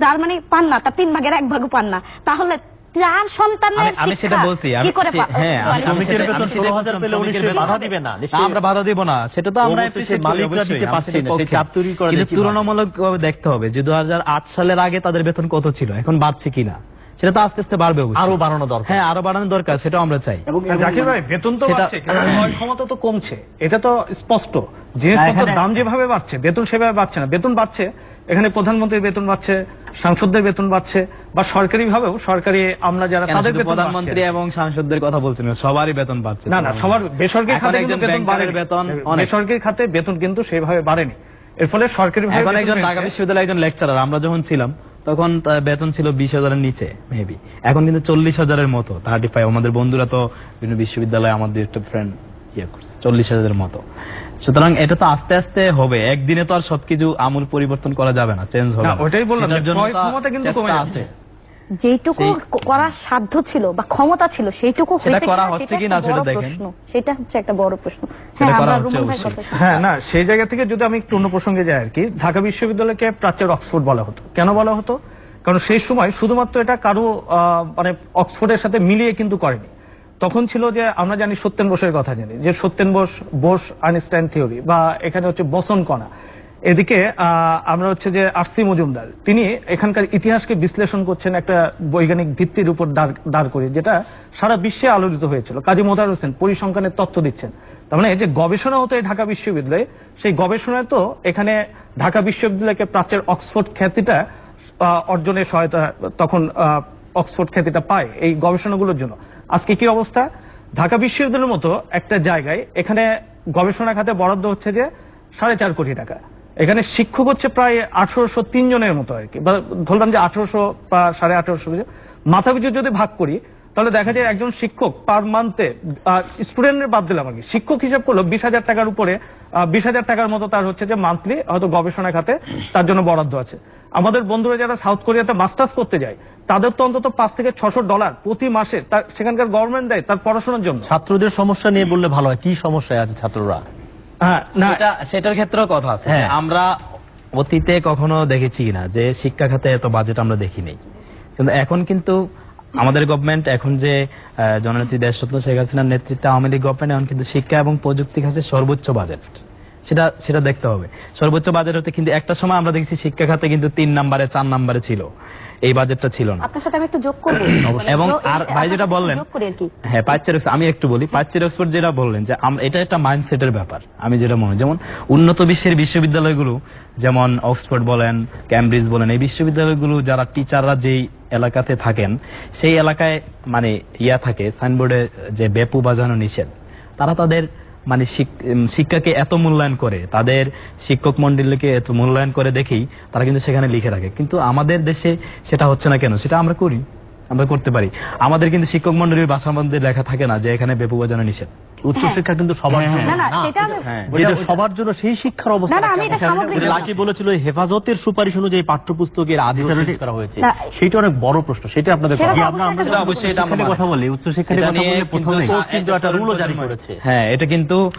Speaker 3: তার মানে পান না, তার 3 ভাগের 1 ভাগও পান না। তাহলে 4 সন্তানের
Speaker 2: আমি সেটা বলছি,
Speaker 3: কি করে
Speaker 2: হ্যাঁ,
Speaker 1: শ্রমিকের বেতন 16,000 পেলে উনি নিশ্চয়ই বাধা দিবে না।
Speaker 2: আমরা বাধা দিব না, সেটা তো আমরা
Speaker 1: মালিকরা দিতে পারছি না, সেই চাপ তৈরি করা যায় কিভাবে?
Speaker 2: তুলনামূলকভাবে দেখতে হবে যে 2008 সালের আগে তাদের বেতন কত ছিল, এখন বাড়ছে কিনা, সেটা তো আস্তে আস্তে বাড়বে অবশ্যই।
Speaker 1: আরো বাড়ানো দরকার।
Speaker 2: হ্যাঁ, আরো বাড়ানো দরকার, সেটা আমরা চাই।
Speaker 4: জাকির ভাই, বেতন তো
Speaker 2: সেটা-
Speaker 4: বাড়ছে, কিন্তু ক্রয় ক্ষমতা তো কমছে, এটা তো স্পষ্ট। জিনিসপত্রের দাম যেভাবে বাড়ছে, বেতন সেভাবে বাড়ছে না। বেতন বাড়ছে, এখানে প্রধানমন্ত্রীর বেতন বাড়ছে, সাংসদদের বেতন বাড়ছে, বা সরকারি ভাবেও সরকারি আমরা যারা
Speaker 2: কেন
Speaker 4: তাদের
Speaker 2: শুধু
Speaker 4: বেতন
Speaker 2: প্রধানমন্ত্রী
Speaker 4: বাড়ছে।
Speaker 2: এবং সাংসদদের কথা বলছেন, সবারই বেতন পাচ্ছে।
Speaker 4: না না, সবার বেসরকারি
Speaker 2: এখন
Speaker 4: খাতে
Speaker 2: একজন
Speaker 4: কিন্তু বেতন
Speaker 2: ব্যাংকারের
Speaker 4: বাড়েনি।
Speaker 2: বেতন অনেক।
Speaker 4: বেসরকারি খাতে বেতন কিন্তু সেভাবে বাড়েনি, এর ফলে সরকারি ভাবে
Speaker 2: এখন
Speaker 4: বেতন
Speaker 2: একজন ঢাকা
Speaker 4: বেড়েছে।
Speaker 2: বিশ্ববিদ্যালয়ের একজন লেকচারার, আমরা যখন ছিলাম তখন তার বেতন ছিল 20,000-এর নিচে মেবি, এখন কিন্তু 40,000-এর মতো, 35। আমাদের বন্ধুরা তো বিভিন্ন বিশ্ববিদ্যালয়ে, আমাদের একটা ফ্রেন্ড করছে 40,000-এর মতো। সুতরাং এটা তো আস্তে আস্তে হবে, একদিনে তো আর সবকিছু আমূল পরিবর্তন করা যাবে না, চেঞ্জ হবে
Speaker 4: না,
Speaker 2: না।
Speaker 4: ওটাই বললাম,
Speaker 2: সেটার জন্য
Speaker 4: ক্রয়
Speaker 2: তো
Speaker 4: ক্ষমতা কিন্তু
Speaker 2: চেষ্টা
Speaker 4: কমে
Speaker 2: আছে।
Speaker 4: যাচ্ছে।
Speaker 3: যেটুকু করার সাধ্য ছিল বা ক্ষমতা ছিল সেইটুকু
Speaker 1: সেটা
Speaker 3: হয়েছে
Speaker 1: করা
Speaker 3: কিনা,
Speaker 1: হচ্ছে
Speaker 3: সেটা
Speaker 1: কিনা
Speaker 3: একটা
Speaker 1: সেটা
Speaker 3: বড়
Speaker 1: দেখেন।
Speaker 3: প্রশ্ন। সেটা হচ্ছে একটা বড় প্রশ্ন।
Speaker 1: সেটা
Speaker 3: হ্যাঁ,
Speaker 1: করা
Speaker 3: আমরা
Speaker 1: হচ্ছে
Speaker 3: রুমন ভাইয়ের
Speaker 1: অবশ্যই।
Speaker 3: কথা-
Speaker 4: হ্যাঁ, না সেই জায়গা থেকে যদি আমি একটু অন্য প্রসঙ্গে যাই আর কি, ঢাকা বিশ্ববিদ্যালয়কে প্রাচ্যের অক্সফোর্ড বলা হতো। কেন বলা হতো? কারণ সেই সময় শুধুমাত্র এটা কারো মানে অক্সফোর্ডের সাথে মিলিয়ে কিন্তু করেনি। তখন ছিল যে আমরা জানি সত্যেন বোসের কথা জানি, যে সত্যেন বোস আইনস্টাইন থিওরি, বা এখানে হচ্ছে বসন কণা। এদিকে আমরা হচ্ছে যে আরসি মজুমদার, তিনি এখানকার ইতিহাসকে বিশ্লেষণ করছেন একটা বৈজ্ঞানিক ভিত্তির উপর দাঁড় করে, যেটা সারা বিশ্বে আলোচিত হয়েছিল। কাজী মোতাহার হোসেন পরিসংখ্যানের তথ্য দিচ্ছেন। তার মানে যে গবেষণা হতো এই ঢাকা বিশ্ববিদ্যালয়ে, সেই গবেষণায় তো এখানে ঢাকা বিশ্ববিদ্যালয়কে প্রাচ্যের অক্সফোর্ড খ্যাতিটা অর্জনের সহায়তা, তখন অক্সফোর্ড খ্যাতিটা পায় এই গবেষণাগুলোর জন্য। আজকে কি অবস্থা? ঢাকা বিশ্ববিদ্যালয়ের মতো একটা জায়গায় এখানে গবেষণা খাতে বরাদ্দ হচ্ছে যে 4.5 কোটি টাকা। এখানে শিক্ষক হচ্ছে প্রায় 1803 জনের মতো আর কি, বা ধরলাম যে 1800 বা 1850 মাথা পিছু যদি ভাগ করি, তাহলে দেখা যায় একজন শিক্ষক পার মান্থে, স্টুডেন্টের বাদ দিলাম আর কি, শিক্ষক হিসাব করলো 20,000 টাকার উপরে, 20,000 টাকার মতো তার হচ্ছে যে মান্থলি হয়তো গবেষণা খাতে তার জন্য বরাদ্দ আছে। আমাদের বন্ধুরা যারা সাউথ কোরিয়াতে মাস্টার্স করতে যায়, তাদের তো অন্তত $500 থেকে $600 প্রতি মাসে তার সেখানকার গভর্নমেন্ট দেয় তার পড়াশোনার জন্য।
Speaker 1: ছাত্রদের সমস্যা নিয়ে বললে ভালো হয়, কি সমস্যায় আছে ছাত্ররা?
Speaker 4: হ্যাঁ, না
Speaker 2: সেটার ক্ষেত্রেও কথা আছে।
Speaker 1: হ্যাঁ।
Speaker 2: আমরা অতীতে কখনো দেখেছি কিনা যে শিক্ষা খাতে এত বাজেট আমরা দেখিনি, কিন্তু এখন কিন্তু আমাদের গভর্নমেন্ট, এখন যে জননেত্রী দেশরত্ন শেখ হাসিনার নেতৃত্বে আওয়ামী লীগ গভর্নমেন্ট, এখন কিন্তু শিক্ষা এবং প্রযুক্তি খাতে সর্বোচ্চ বাজেট, সেটা দেখতে হবে। সর্বোচ্চ বাজেট হতে কিন্তু একটা সময় আমরা দেখছি শিক্ষা খাতে কিন্তু 3 নম্বরে 4 নম্বরে ছিল, এই বাজেটটা ছিল না।
Speaker 3: আপনার সাথে আমি একটু যোগ করবো।
Speaker 2: এবং আর ভাই যেটা বললেন,
Speaker 3: যোগ করি আর কি।
Speaker 2: হ্যাঁ, আমি একটু বলি, প্রাচ্যের অক্সফোর্ড যেটা বললেন, যে এটা একটা মাইন্ডসেটের ব্যাপার। আমি যেটা মনে, যেমন উন্নত বিশ্বের বিশ্ববিদ্যালয়গুলো, যেমন অক্সফোর্ড বলেন, ক্যামব্রিজ বলেন, এই বিশ্ববিদ্যালয়গুলো যারা টিচাররা যেই এলাকাতে থাকেন, সেই এলাকায় মানে থাকে সাইনবোর্ডে যে বেপু বাজানো নিষেধ, তারা তাদের মানে শিক্ষাকে এত মূল্যায়ন করে, তাদের শিক্ষক মন্ডলীকে এত মূল্যায়ন করে দেখেই তারা কিন্তু সেখানে লিখে রাখে। কিন্তু আমাদের দেশে সেটা হচ্ছে না কেন? সেটা আমরা করি, আমরা করতে পারি। আমাদের কিন্তু শিক্ষক মন্ডলীর ভাষার মধ্যে লেখা থাকে না যে এখানে বেপু বাজানো নিষেধ।
Speaker 1: উচ্চশিক্ষা কিন্তু সবার জন্য
Speaker 3: না, না,
Speaker 1: না।
Speaker 3: সেটা আমি-
Speaker 2: হ্যাঁ।
Speaker 1: যেটা সবার জন্য সেই শিক্ষার অবস্থা।
Speaker 3: না, না, আমি এটা সামগ্রিক বলছি।
Speaker 1: লাকি বলেছিল হেফাজতের সুপারিশ অনুযায়ী পাঠ্যপুস্তকের আদি করা হয়েছে,
Speaker 3: না,
Speaker 1: সেটা অনেক বড় প্রশ্ন। সেটা আপনাদের
Speaker 3: সেটা
Speaker 1: কথা।
Speaker 3: তো অবশ্যই একটা
Speaker 2: অবশ্যই এটা আমরা
Speaker 5: উচ্চশিক্ষার কথা বলি, উচ্চশিক্ষার
Speaker 2: এটা
Speaker 5: কথা
Speaker 2: নিয়ে
Speaker 5: বললে প্রথমে
Speaker 2: কিন্তু
Speaker 1: কিন্তু একটা রুলও জারি করেছে।
Speaker 2: হ্যাঁ, এটা কিন্তু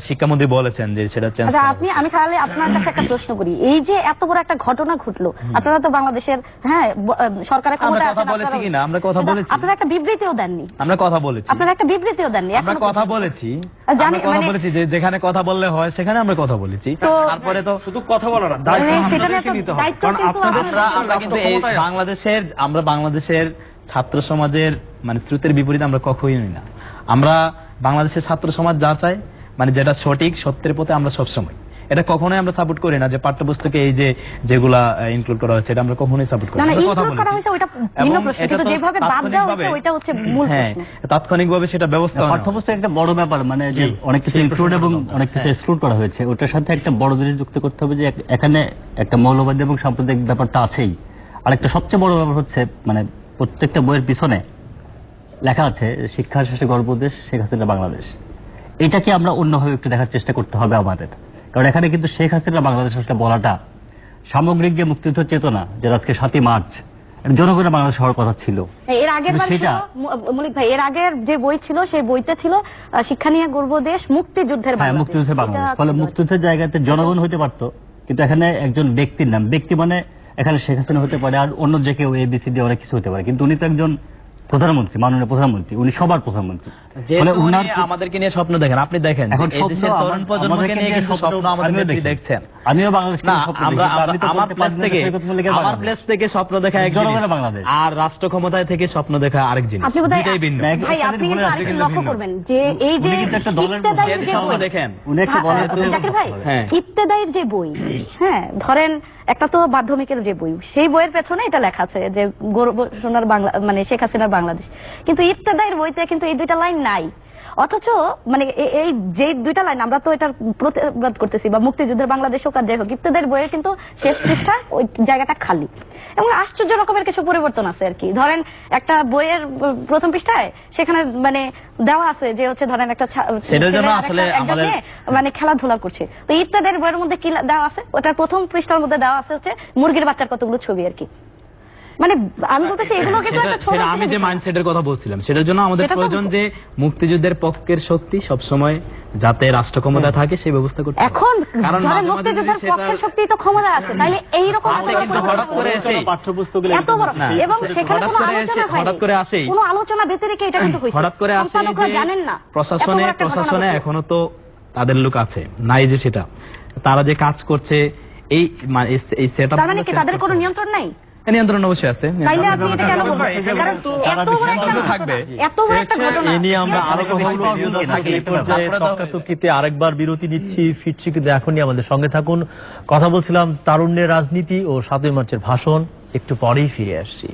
Speaker 2: শিক্ষামন্ত্রী বলেছেন যে সেটা চেঞ্জ
Speaker 3: আচ্ছা, আমি তাহলে আপনার কাছে একটা প্রশ্ন করি। এই যে এত বড় একটা ঘটনা ঘটলো, আপনারা তো বাংলাদেশের সরকারের ক্ষমতায়
Speaker 2: আমরা কথা
Speaker 3: আছেন,
Speaker 2: বলেছি
Speaker 3: আপনারা-
Speaker 2: কিনা? আমরা কথা বলেছি।
Speaker 3: আপনারা একটা বিবৃতিও দেননি।
Speaker 2: আমরা কথা বলেছি,
Speaker 3: আপনারা একটা বিবৃতিও দেননি।
Speaker 2: আমরা
Speaker 3: এখনো
Speaker 2: কথা
Speaker 3: পর্যন্ত।
Speaker 2: বলেছি,
Speaker 3: জানি,
Speaker 2: আমরা কথা
Speaker 3: মানে-
Speaker 2: বলেছি যে যেখানে কথা বললে হয় সেখানে আমরা কথা বলেছি।
Speaker 3: তো-
Speaker 2: তারপরে তো
Speaker 4: শুধু কথা বলা না,
Speaker 3: মানে
Speaker 4: দায়িত্ব
Speaker 3: সেটা নিয়ে
Speaker 4: আপনাদেরকে
Speaker 3: তো
Speaker 4: নিতে হবে।
Speaker 3: দায়িত্ব
Speaker 4: কারণ
Speaker 3: কিন্তু
Speaker 4: আপনাদের
Speaker 3: আমাদের-
Speaker 2: আমরা কিন্তু এই বাংলাদেশের ছাত্র সমাজের মানে স্রোতের বিপরীতে আমরা কখনোই না। আমরা বাংলাদেশের ছাত্র সমাজ যা চাই, মানে যেটা সঠিক সত্যের পথে আমরা সবসময়, এটা কখনোই আমরা সাপোর্ট করি না যে পাঠ্যপুস্তকে এই যে যেগুলা ইনক্লুড করা হয়েছে, এটা আমরা কখনোই সাপোর্ট করি
Speaker 3: না, না,
Speaker 2: আমরা কথা
Speaker 3: include করা
Speaker 2: বলেছি।
Speaker 3: হয়েছে ওইটা ভিন্ন
Speaker 2: এবং
Speaker 3: প্রশ্ন,
Speaker 2: এটা
Speaker 3: কিন্তু
Speaker 2: তো
Speaker 3: যেভাবে বাদ দেওয়া হয়েছে
Speaker 2: তাৎক্ষণিকভাবে-
Speaker 3: ওইটা হচ্ছে মূল
Speaker 2: হ্যাঁ,
Speaker 3: প্রশ্ন।
Speaker 2: তাৎক্ষণিকভাবে সেটা ব্যবস্থা নেওয়া হয়।
Speaker 5: পাঠ্যপুস্তক একটা বড় ব্যাপার, মানে যে অনেক কিছু ইনক্লুড এবং অনেক কিছু এক্সক্লুড করা হয়েছে, ওটার সাথে একটা বড় জিনিস যুক্ত করতে হবে যে এখানে একটা মৌলবাদী এবং সাম্প্রদায়িক ব্যাপারটা আছেই। আর একটা সবচেয়ে বড় ব্যাপার হচ্ছে মানে প্রত্যেকটা বইয়ের পিছনে লেখা আছে শিক্ষার শেষে গর্ভদেশ শেখ হাসিনা বাংলাদেশ। এটাকে আমরা অন্যভাবে একটু দেখার চেষ্টা করতে হবে আমাদের, কারণ এখানে কিন্তু শেখ হাসিনা বাংলাদেশ আসলে বলাটা সামগ্রিক যে মুক্তিযুদ্ধ চেতনা, যেটা আজকে 7ই মার্চ জনগণের বাংলাদেশ হওয়ার কথা ছিল।
Speaker 3: এর আগের বার ছিল
Speaker 5: সেটা-
Speaker 3: মলিক ভাই, এর আগের যে বই ছিল সেই বইতে ছিল শিক্ষা নিয়ে গর্ব দেশ, মুক্তিযুদ্ধের
Speaker 5: হ্যাঁ,
Speaker 3: বাংলাদেশ।
Speaker 5: মুক্তিযুদ্ধের
Speaker 3: এটা
Speaker 5: বাংলাদেশ। ফলে
Speaker 3: ছিল।
Speaker 5: মুক্তিযুদ্ধের জায়গাতে জনগণ হতে পারতো, কিন্তু এখানে একজন ব্যক্তির নাম, ব্যক্তি মানে এখানে শেখ হাসিনা হতে পারে, আর অন্য যে কেউ এবিসিডি অনেক কিছু হতে পারে, কিন্তু উনি তো একজন প্রধানমন্ত্রী, মাননীয় প্রধানমন্ত্রী, উনি সবার প্রধানমন্ত্রী। ফলে উনার
Speaker 2: আমাদেরকে নিয়ে স্বপ্ন দেখেন, আপনি দেখেন
Speaker 5: এখন
Speaker 2: এই দেশের তরুণ প্রজন্মকে নিয়ে কিন্তু স্বপ্ন আমাদের নেত্রী দেখছেন।
Speaker 5: আমিও বাংলাদেশ
Speaker 2: না, আমার প্লেস থেকে স্বপ্ন দেখা এক জিনিস,
Speaker 5: জনগণের বাংলাদেশ।
Speaker 2: আর রাষ্ট্র ক্ষমতায় থেকে স্বপ্ন দেখা আরেক জিনিস,
Speaker 3: আপনি বোধহয়
Speaker 2: দুইটাই ভিন্ন।
Speaker 3: ভাই, আপনি কিন্তু আরেকটু লক্ষ্য করবেন যে এই যে
Speaker 5: উনি কিন্তু একটা দলের
Speaker 3: ইত্তেদায়ীর যে
Speaker 2: স্বপ্ন
Speaker 3: বই,
Speaker 2: দেখেন,
Speaker 5: উনি একটা দলের প্রতি-
Speaker 3: জাকির ভাই,
Speaker 2: হ্যাঁ।
Speaker 3: ইত্তেদায়ীর যে বই, হ্যাঁ ধরেন একটা তো মাধ্যমিকের যে বই, সেই বইয়ের পেছনে এটা লেখা আছে যে গৌরব সোনার বাংলা, মানে শেখ হাসিনার বাংলাদেশ, কিন্তু ইত্তেদায়ীর বইতে কিন্তু এই দুইটা লাইন নাই। অথচ মানে এই যে দুইটা লাইন আমরা তো এটার প্রতিবাদ করতেছি, বা মুক্তিযুদ্ধের বাংলাদেশ হোক আর যাই হোক, ইত্তেদায়ীর বইয়ের কিন্তু শেষ পৃষ্ঠা ওই জায়গাটা খালি, এবং আশ্চর্য রকমের কিছু পরিবর্তন আছে আর কি। ধরেন একটা বইয়ের প্রথম পৃষ্ঠায় সেখানে মানে দেওয়া আছে যে হচ্ছে ধরেন একটা
Speaker 2: সেটার জন্য
Speaker 3: ছেলে আর
Speaker 2: আসলে
Speaker 3: একজন
Speaker 2: আমাদের-
Speaker 3: মেয়ে মানে খেলাধুলা করছে, তো ইত্যাদির বইয়ের মধ্যে কি দেওয়া আছে, ওটার প্রথম পৃষ্ঠার মধ্যে দেওয়া আছে হচ্ছে মুরগির বাচ্চার কতগুলো ছবি আর কি। মানে আমি বলতেছি এগুলোকে তো একটা ছোট
Speaker 2: আমি যে মাইন্ডসেটের কথা বলছিলাম সেটার জন্য আমাদের
Speaker 3: সেটা তো
Speaker 2: প্রয়োজন যে মুক্তিযুদ্ধের পক্ষের শক্তি সবসময় যাতে রাষ্ট্র ক্ষমতা থাকে সেই ব্যবস্থা করতে হবে।
Speaker 3: এখন
Speaker 2: কারণ
Speaker 3: যারা
Speaker 2: মাঝে মাঝে
Speaker 3: মুক্তিযুদ্ধের
Speaker 2: যদি সেটা-
Speaker 3: পক্ষের শক্তি তো ক্ষমতা আছে, তাইলে এইরকম
Speaker 2: আছে কিন্তু হঠাৎ করে এসেই-
Speaker 5: পাঠ্যপুস্তকগুলো
Speaker 3: এত বড়
Speaker 2: না,
Speaker 3: এবং সেখানে
Speaker 2: হঠাৎ
Speaker 3: কোনো
Speaker 2: করে
Speaker 3: আলোচনা
Speaker 2: এসে- হঠাৎ করে আসেই-
Speaker 3: কোনো আলোচনা ভেতরে রেখে এটা কিন্তু হয়েছে।
Speaker 2: হঠাৎ করে আসে
Speaker 3: সম্পাদকরা
Speaker 2: যে
Speaker 3: জানেন না
Speaker 2: প্রশাসনে
Speaker 3: এত বড় একটা ঘটনা
Speaker 2: প্রশাসনে
Speaker 3: ঘটছে।
Speaker 2: এখনো তো তাদের লোক আছে নাই যে সেটা তারা যে কাজ করছে এই এই সেটআপ
Speaker 3: তার মানে কি তাদের কোনো নিয়ন্ত্রণ নাই?
Speaker 2: নিয়ন্ত্রণ অবশ্যই আছে।
Speaker 3: তাইলে আপনি এটা কেন বলছেন? কারণ এত বড় একটা
Speaker 2: থাকবে।
Speaker 3: এত বড় একটা ঘটনা
Speaker 1: এ নিয়ে আমরা আরো কথা বলবো। এই পর্যায়ে তর্কাতর্কিতে আরেকবার বিরতি নিচ্ছি, ফিরছি কিন্তু এখনই আমাদের সঙ্গে থাকুন। কথা বলছিলাম তারুণ্যের রাজনীতি ও 7ই মার্চের ভাষণ, একটু পরেই ফিরে আসছি।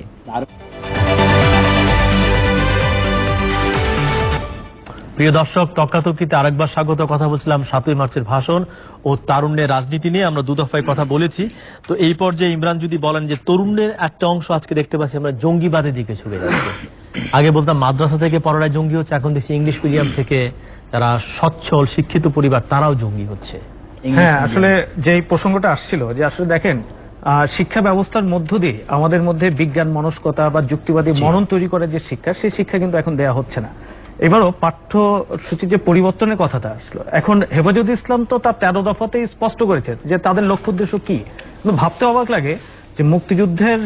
Speaker 1: প্রিয় দর্শক, তর্কাতর্কিতে আরেকবার স্বাগত। কথা বলছিলাম 7ই মার্চের ভাষণ ও তারুণ্যের রাজনীতি নিয়ে। আমরা দুদফায় কথা বলেছি। তো এই পর্যায়ে ইমরান যদি বলেন যে তরুণদের একটা অংশ আজকে দেখতে পাচ্ছি আমরা জঙ্গিবাদের দিকে ছুটে যাচ্ছে। আগে বলতাম মাদ্রাসা থেকে পড়ায় জঙ্গি হচ্ছে, এখন দেখছি ইংলিশ মিডিয়াম থেকে যারা সচ্ছল শিক্ষিত পরিবার তারাও জঙ্গি হচ্ছে।
Speaker 4: হ্যাঁ, আসলে যে প্রসঙ্গটা আসছিল যে আসলে দেখেন শিক্ষা ব্যবস্থার মধ্য দিয়ে আমাদের মধ্যে বিজ্ঞান মনস্কতা বা যুক্তিবাদী মনন তৈরি করার যে শিক্ষা, সেই শিক্ষা কিন্তু এখন দেয়া হচ্ছে না। এবারও পাঠ্যসূচির যে পরিবর্তনের কথাটা আসলো, এখন হেফাজতে ইসলাম তো তার 13 দফাতেই স্পষ্ট করেছে যে তাদের লক্ষ্য উদ্দেশ্য কি। কিন্তু ভাবতে অবাক লাগে যে মুক্তিযুদ্ধের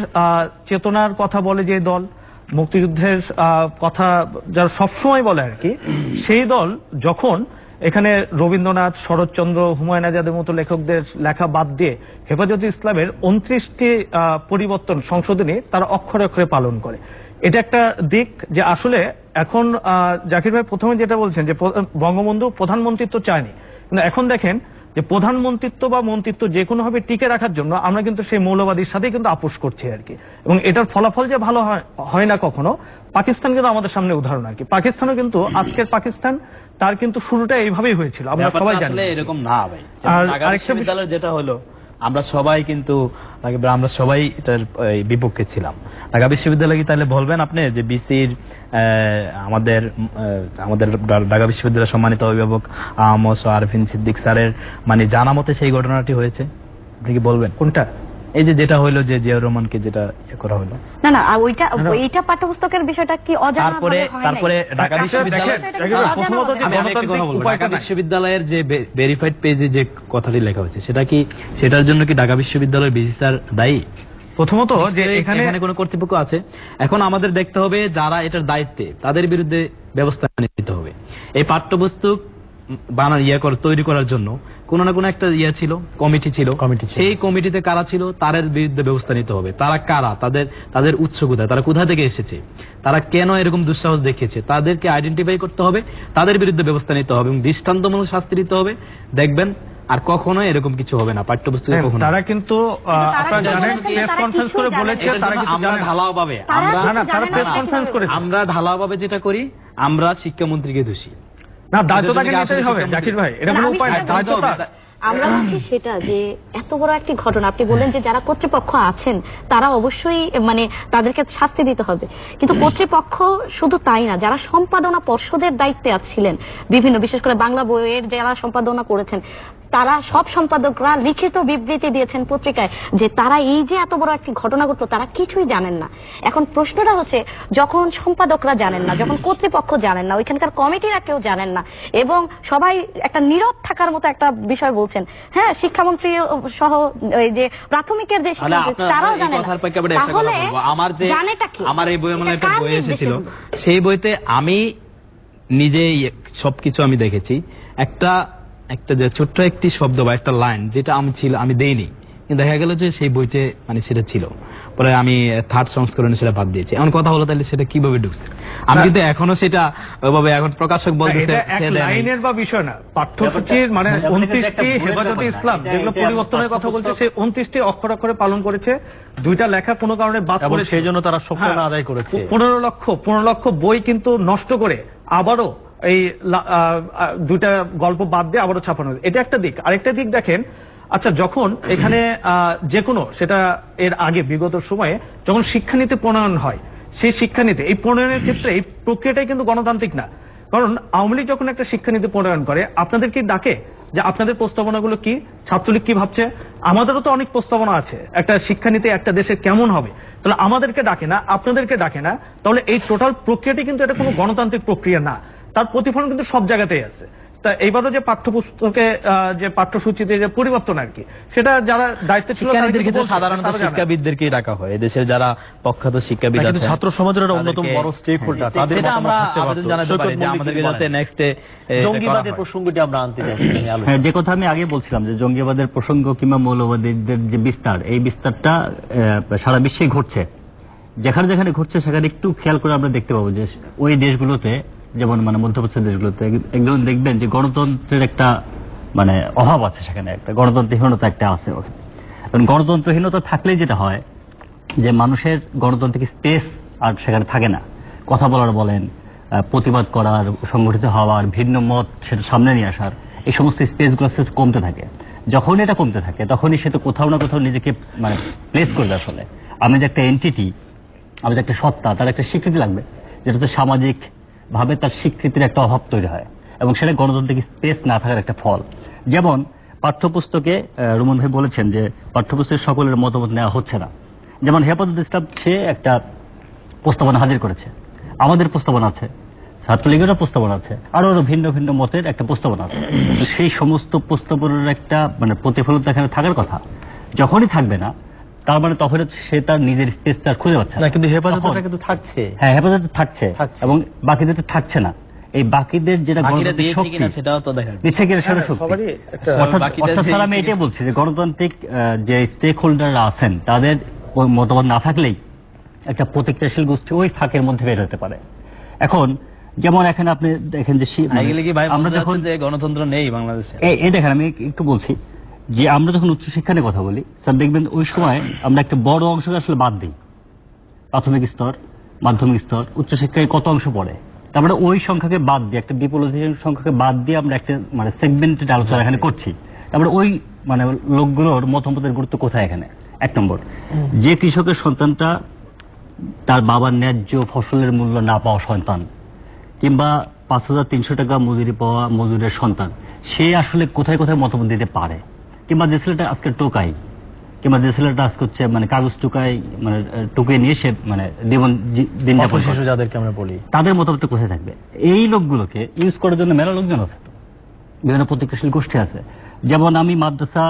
Speaker 4: চেতনার কথা বলে যে দল, মুক্তিযুদ্ধের কথা যারা সবসময় বলে আর কি, সেই দল যখন এখানে রবীন্দ্রনাথ, শরৎচন্দ্র, হুমায়ুন আজাদের মতো লেখকদের লেখা বাদ দিয়ে হেফাজতে ইসলামের 29টি পরিবর্তন সংশোধনী তারা অক্ষরে অক্ষরে পালন করে, এটা একটা দিক যে আসলে এখন জাকির ভাই প্রথমে যেটা বলছেন যে বঙ্গবন্ধু প্রধানমন্ত্রিত্ব চায়নি, কিন্তু এখন দেখেন যে প্রধানমন্ত্রিত্ব বা মন্ত্রিত্ব যে কোনো ভাবে টিকে রাখার জন্য আমরা কিন্তু সেই মৌলবাদীর সাথে কিন্তু আপোষ করছি আর কি। এবং এটার ফলাফল যে ভালো হয় না কখনো। পাকিস্তান কিন্তু আমাদের সামনে উদাহরণ আর কি। পাকিস্তানও কিন্তু আজকের পাকিস্তান, তার কিন্তু শুরুটা এইভাবেই হয়েছিল, আমরা সবাই জানি।
Speaker 2: আসলে এরকম না ভাই।
Speaker 4: আর
Speaker 2: ঢাকা
Speaker 4: আরেকটা
Speaker 2: বিশ্ববিদ্যালয়ের যেটা হলো, আমরা সবাই কিন্তু আমরা সবাই এটার বিপক্ষে ছিলাম। ঢাকা বিশ্ববিদ্যালয় কি তাহলে বলবেন আপনি যে বিসির আমাদের ঢাকা বিশ্ববিদ্যালয়ের সম্মানিত অভিভাবক আহমদ আরফিন সিদ্দিক স্যারের মানে জানা মতে সেই ঘটনাটি হয়েছে, আপনি কি বলবেন?
Speaker 4: কোনটা?
Speaker 2: এই যে যেটা হইলো যে জিয়াউর রহমানকে যেটা করা হলো।
Speaker 3: না না, ওইটা পাঠ্যপুস্তকের বিষয়টা কি অজানা
Speaker 2: তারপরে ঢাকা বিশ্ববিদ্যালয়ের যে ভেরিফাইড পেজে যে কথাটি লেখা হয়েছে সেটার জন্য কি ঢাকা বিশ্ববিদ্যালয়ের ভিসি স্যার দায়ী?
Speaker 4: প্রথমত যে এখানে
Speaker 2: কোনো কর্তৃপক্ষ আছে। এখন আমাদের দেখতে হবে যারা এটার দায়িত্বে তাদের বিরুদ্ধে ব্যবস্থা নিতে হবে। এই পাঠ্যপুস্তক তৈরি করার জন্য কোনো না কোনো একটা কমিটি ছিল। সেই কমিটিতে কারা ছিল তাদের বিরুদ্ধে ব্যবস্থা নিতে হবে। তারা কারা, তাদের উৎস কোথায়, তারা কোথা থেকে এসেছে, তারা কেন এরকম দুঃসাহস দেখিয়েছে, তাদেরকে আইডেন্টিফাই করতে হবে, তাদের বিরুদ্ধে ব্যবস্থা নিতে হবে এবং দৃষ্টান্তমূলক শাস্তি দিতে হবে। দেখবেন আর কখনো এরকম কিছু হবে না পাঠ্যপুস্তকে কখনো।
Speaker 4: তারা কিন্তু আপনারা জানেন প্রেস কনফারেন্স করে বলেছে তারা কিন্তু
Speaker 2: আমরা ঢালাওভাবে আমরা ঢালাওভাবে যেটা করি, আমরা শিক্ষামন্ত্রীকে দোষী।
Speaker 4: না, দায়িত্ব তাকে নিতেই হবে জাকির ভাই, এটা কোনো উপায় নেই।
Speaker 3: আমরা বলছি সেটা যে এত বড় একটি ঘটনা, আপনি বললেন যে যারা কর্তৃপক্ষ আছেন তারা অবশ্যই মানে তাদেরকে শাস্তি দিতে হবে, কিন্তু কর্তৃপক্ষ শুধু তাই না, যারা সম্পাদনা পর্ষদের দায়িত্বে ছিলেন বিভিন্ন, বিশেষ করে বাংলা বইয়ের যারা সম্পাদনা করেছেন, তারা সব সম্পাদকরা লিখিত বিবৃতি দিয়েছেন পত্রিকায় যে তারা এই যে এত বড় একটি ঘটনা ঘটলো তারা কিছুই জানেন না। এখন প্রশ্নটা হচ্ছে, যখন সম্পাদকরা জানেন না, যখন কর্তৃপক্ষ জানেন না, ওইখানকার কমিটিরা কেউ জানেন না এবং সবাই একটা নীরব থাকার মতো একটা বিষয় বলছেন, হ্যাঁ শিক্ষামন্ত্রী সহ এই যে প্রাথমিকের যে তারাও জানেন না, তাহলে জানেটা কি?
Speaker 2: আমার এই বই একটা বই এসেছিল, সেই বইতে আমি নিজেই সবকিছু আমি দেখেছি। একটা যে ছোট্ট একটি শব্দ বা একটা লাইন যেটা আমি দেইনি, কিন্তু দেখা গেল যে সেই বইতে মানে সেটা ছিল। পরে আমি থার্ড সংস্করণে সেটা বাদ দিয়েছি। এমন কথা হলো তাহলে সেটা কিভাবে ঢুকছে? আমি কিন্তু এখনো সেটা ওইভাবে এখন প্রকাশক বলতেছে
Speaker 4: লাইনের বা বিষয় না, পাঠ্যসূচির মানে 29টি হেফাজতে ইসলাম যেগুলো পরিবর্তনের কথা বলছে, সেই 29টি অক্ষর অক্ষরে পালন করেছে। দুইটা লেখা কোনো কারণে বাদ করে,
Speaker 1: সেই জন্য তারা শুকনা আদায় করেছে।
Speaker 4: 15 লক্ষ বই কিন্তু নষ্ট করে আবারও এই দুইটা গল্প বাদ দিয়ে আবারও ছাপানো হয়েছে। এটা একটা দিক। আরেকটা দিক দেখেন, আচ্ছা যখন এখানে যে কোনো সেটা এর আগে বিগত সময়ে যখন শিক্ষানীতি প্রণয়ন হয়, সেই শিক্ষানীতি এই প্রণয়নের ক্ষেত্রে এই প্রক্রিয়াটাই কিন্তু গণতান্ত্রিক না। কারণ আওয়ামী লীগ যখন একটা শিক্ষানীতি প্রণয়ন করে, আপনাদের কি ডাকে যে আপনাদের প্রস্তাবনাগুলো কি, ছাত্রলীগ কি ভাবছে। আমাদেরও তো অনেক প্রস্তাবনা আছে, একটা শিক্ষানীতি একটা দেশের কেমন হবে, তাহলে আমাদেরকে ডাকে না, আপনাদেরকে ডাকে না, তাহলে এই টোটাল প্রক্রিয়াটি কিন্তু এটা কোনো গণতান্ত্রিক প্রক্রিয়া না, তার প্রতিফলন কিন্তু সব জায়গাতেই আছে। তা এইবারও যে পাঠ্যপুস্তকে যে পাঠ্যসূচিতে যে পরিবর্তন আর কি, সেটা যারা দায়িত্বে ছিল
Speaker 1: শিক্ষানীতির ক্ষেত্রে সাধারণত শিক্ষাবিদদেরকেই ডাকা হয়, এদেশের যারা প্রখ্যাত শিক্ষাবিদ আছেন, ছাত্র সমাজের একটা অন্যতম বড় স্টেক হোল্ডার, তাদের আমরা আবেদন জানাতে পারি যে আমাদেরকে যাতে নেক্সটে জঙ্গিবাদের প্রসঙ্গটি আমরা আনতে চাই।
Speaker 5: হ্যাঁ, যে কথা আমি আগে বলছিলাম যে জঙ্গিবাদের প্রসঙ্গ কিংবা মৌলবাদীদের যে বিস্তার, এই বিস্তারটা সারা বিশ্বে ঘটছে। যেখানে যেখানে ঘটছে সেখানে একটু খেয়াল করে আমরা দেখতে পাবো যে ওই দেশগুলোতে, যেমন মানে মধ্যপ্রাচ্যের দেশগুলোতে একদম দেখবেন যে গণতন্ত্রের একটা মানে অভাব আছে, সেখানে একটা গণতন্ত্রহীনতা একটা আছে ওখানে। কারণ গণতন্ত্রহীনতা থাকলেই যেটা হয় যে মানুষের গণতান্ত্রিক স্পেস আর সেখানে থাকে না। কথা বলার বলেন, প্রতিবাদ করার, সংগঠিত হওয়ার, ভিন্ন মত সেটা সামনে নিয়ে আসার, এই সমস্ত স্পেসগুলো কমতে থাকে। যখন এটা কমতে থাকে তখনই সে তো কোথাও না কোথাও নিজেকে মানে প্লেস করবে। আসলে আমি যে একটা এন্টিটি, আমি যে একটা সত্তা, তার একটা স্বীকৃতি লাগবে, যেটা হচ্ছে সামাজিক ভাবে তার স্বীকৃতির একটা অভাব তৈরি হয়, এবং সেটা গণতান্ত্রিক স্পেস না থাকার একটা ফল। যেমন পাঠ্যপুস্তকে রুমন ভাই বলেছেন যে পাঠ্যপুস্তকের সকলের মতামত নেওয়া হচ্ছে না। যেমন হেফাজত ইসলাম সে একটা প্রস্তাবনা হাজির করেছে, আমাদের প্রস্তাবনা আছে, ছাত্রলীগেরও প্রস্তাবনা আছে, আরো ভিন্ন ভিন্ন মতের একটা প্রস্তাবনা আছে। তো সেই সমস্ত প্রস্তাবনার একটা মানে প্রতিফলন এখানে থাকার কথা, যখনই থাকবে না তার মানে তখন সে তার নিজের স্পেসটা খুঁজে পাচ্ছে না।
Speaker 1: কিন্তু হেফাজতটা কিন্তু থাকছে,
Speaker 5: হ্যাঁ হেফাজত থাকছে, এবং বাকিদের তো থাকছে না। এই বাকিদের যেটা
Speaker 1: সেটাও তো দেখা
Speaker 5: দিচ্ছে কিনা সেটা সত্যি। অর্থাৎ স্যার আমি এটাই বলছি যে গণতান্ত্রিক যে স্টেক হোল্ডাররা আছেন তাদের মতামত না থাকলেই একটা প্রতিক্রিয়াশীল গোষ্ঠী ওই ফাঁকের মধ্যে বের হতে পারে। এখন যেমন এখানে আপনি দেখেন যে
Speaker 1: আমরা যখন যে গণতন্ত্র নেই বাংলাদেশে,
Speaker 5: এই দেখেন আমি একটু বলছি যে আমরা যখন উচ্চশিক্ষা নিয়ে কথা বলি স্যার, দেখবেন ওই সময় আমরা একটা বড় অংশকে আসলে বাদ দিই। প্রাথমিক স্তর, মাধ্যমিক স্তর, উচ্চশিক্ষায় কত অংশ পড়ে, তারপরে ওই সংখ্যাকে বাদ দিয়ে, একটা বিপুল সংখ্যাকে বাদ দিয়ে আমরা একটা মানে সেগমেন্টেড আলোচনা এখানে করছি। তারপরে ওই মানে লোকগুলোর মতামতের গুরুত্ব কোথায় এখানে? এক নম্বর, যে কৃষকের সন্তানটা তার বাবার ন্যায্য ফসলের মূল্য না পাওয়া সন্তান, কিংবা ৫,৩০০ টাকা মজুরি পাওয়া মজুরের সন্তান, সে আসলে কোথায় কোথায় মতামত দিতে পারে? কিংবা যে ছেলেটা আজকে টোকাই, কিংবা যে ছেলেটা আজকে হচ্ছে মানে কাগজ টুকাই মানে টুকে নিয়ে সে মানে দিন যাপন করে,
Speaker 1: যাদেরকে আমরা বলি,
Speaker 5: তাদের মতামতটা কোথায় থাকবে? এই লোকগুলোকে ইউজ করার জন্য মেলা লোকজন আছে, বিভিন্ন প্রতিক্রিয়াশীল গোষ্ঠী আছে। যেমন আমি মাদ্রাসা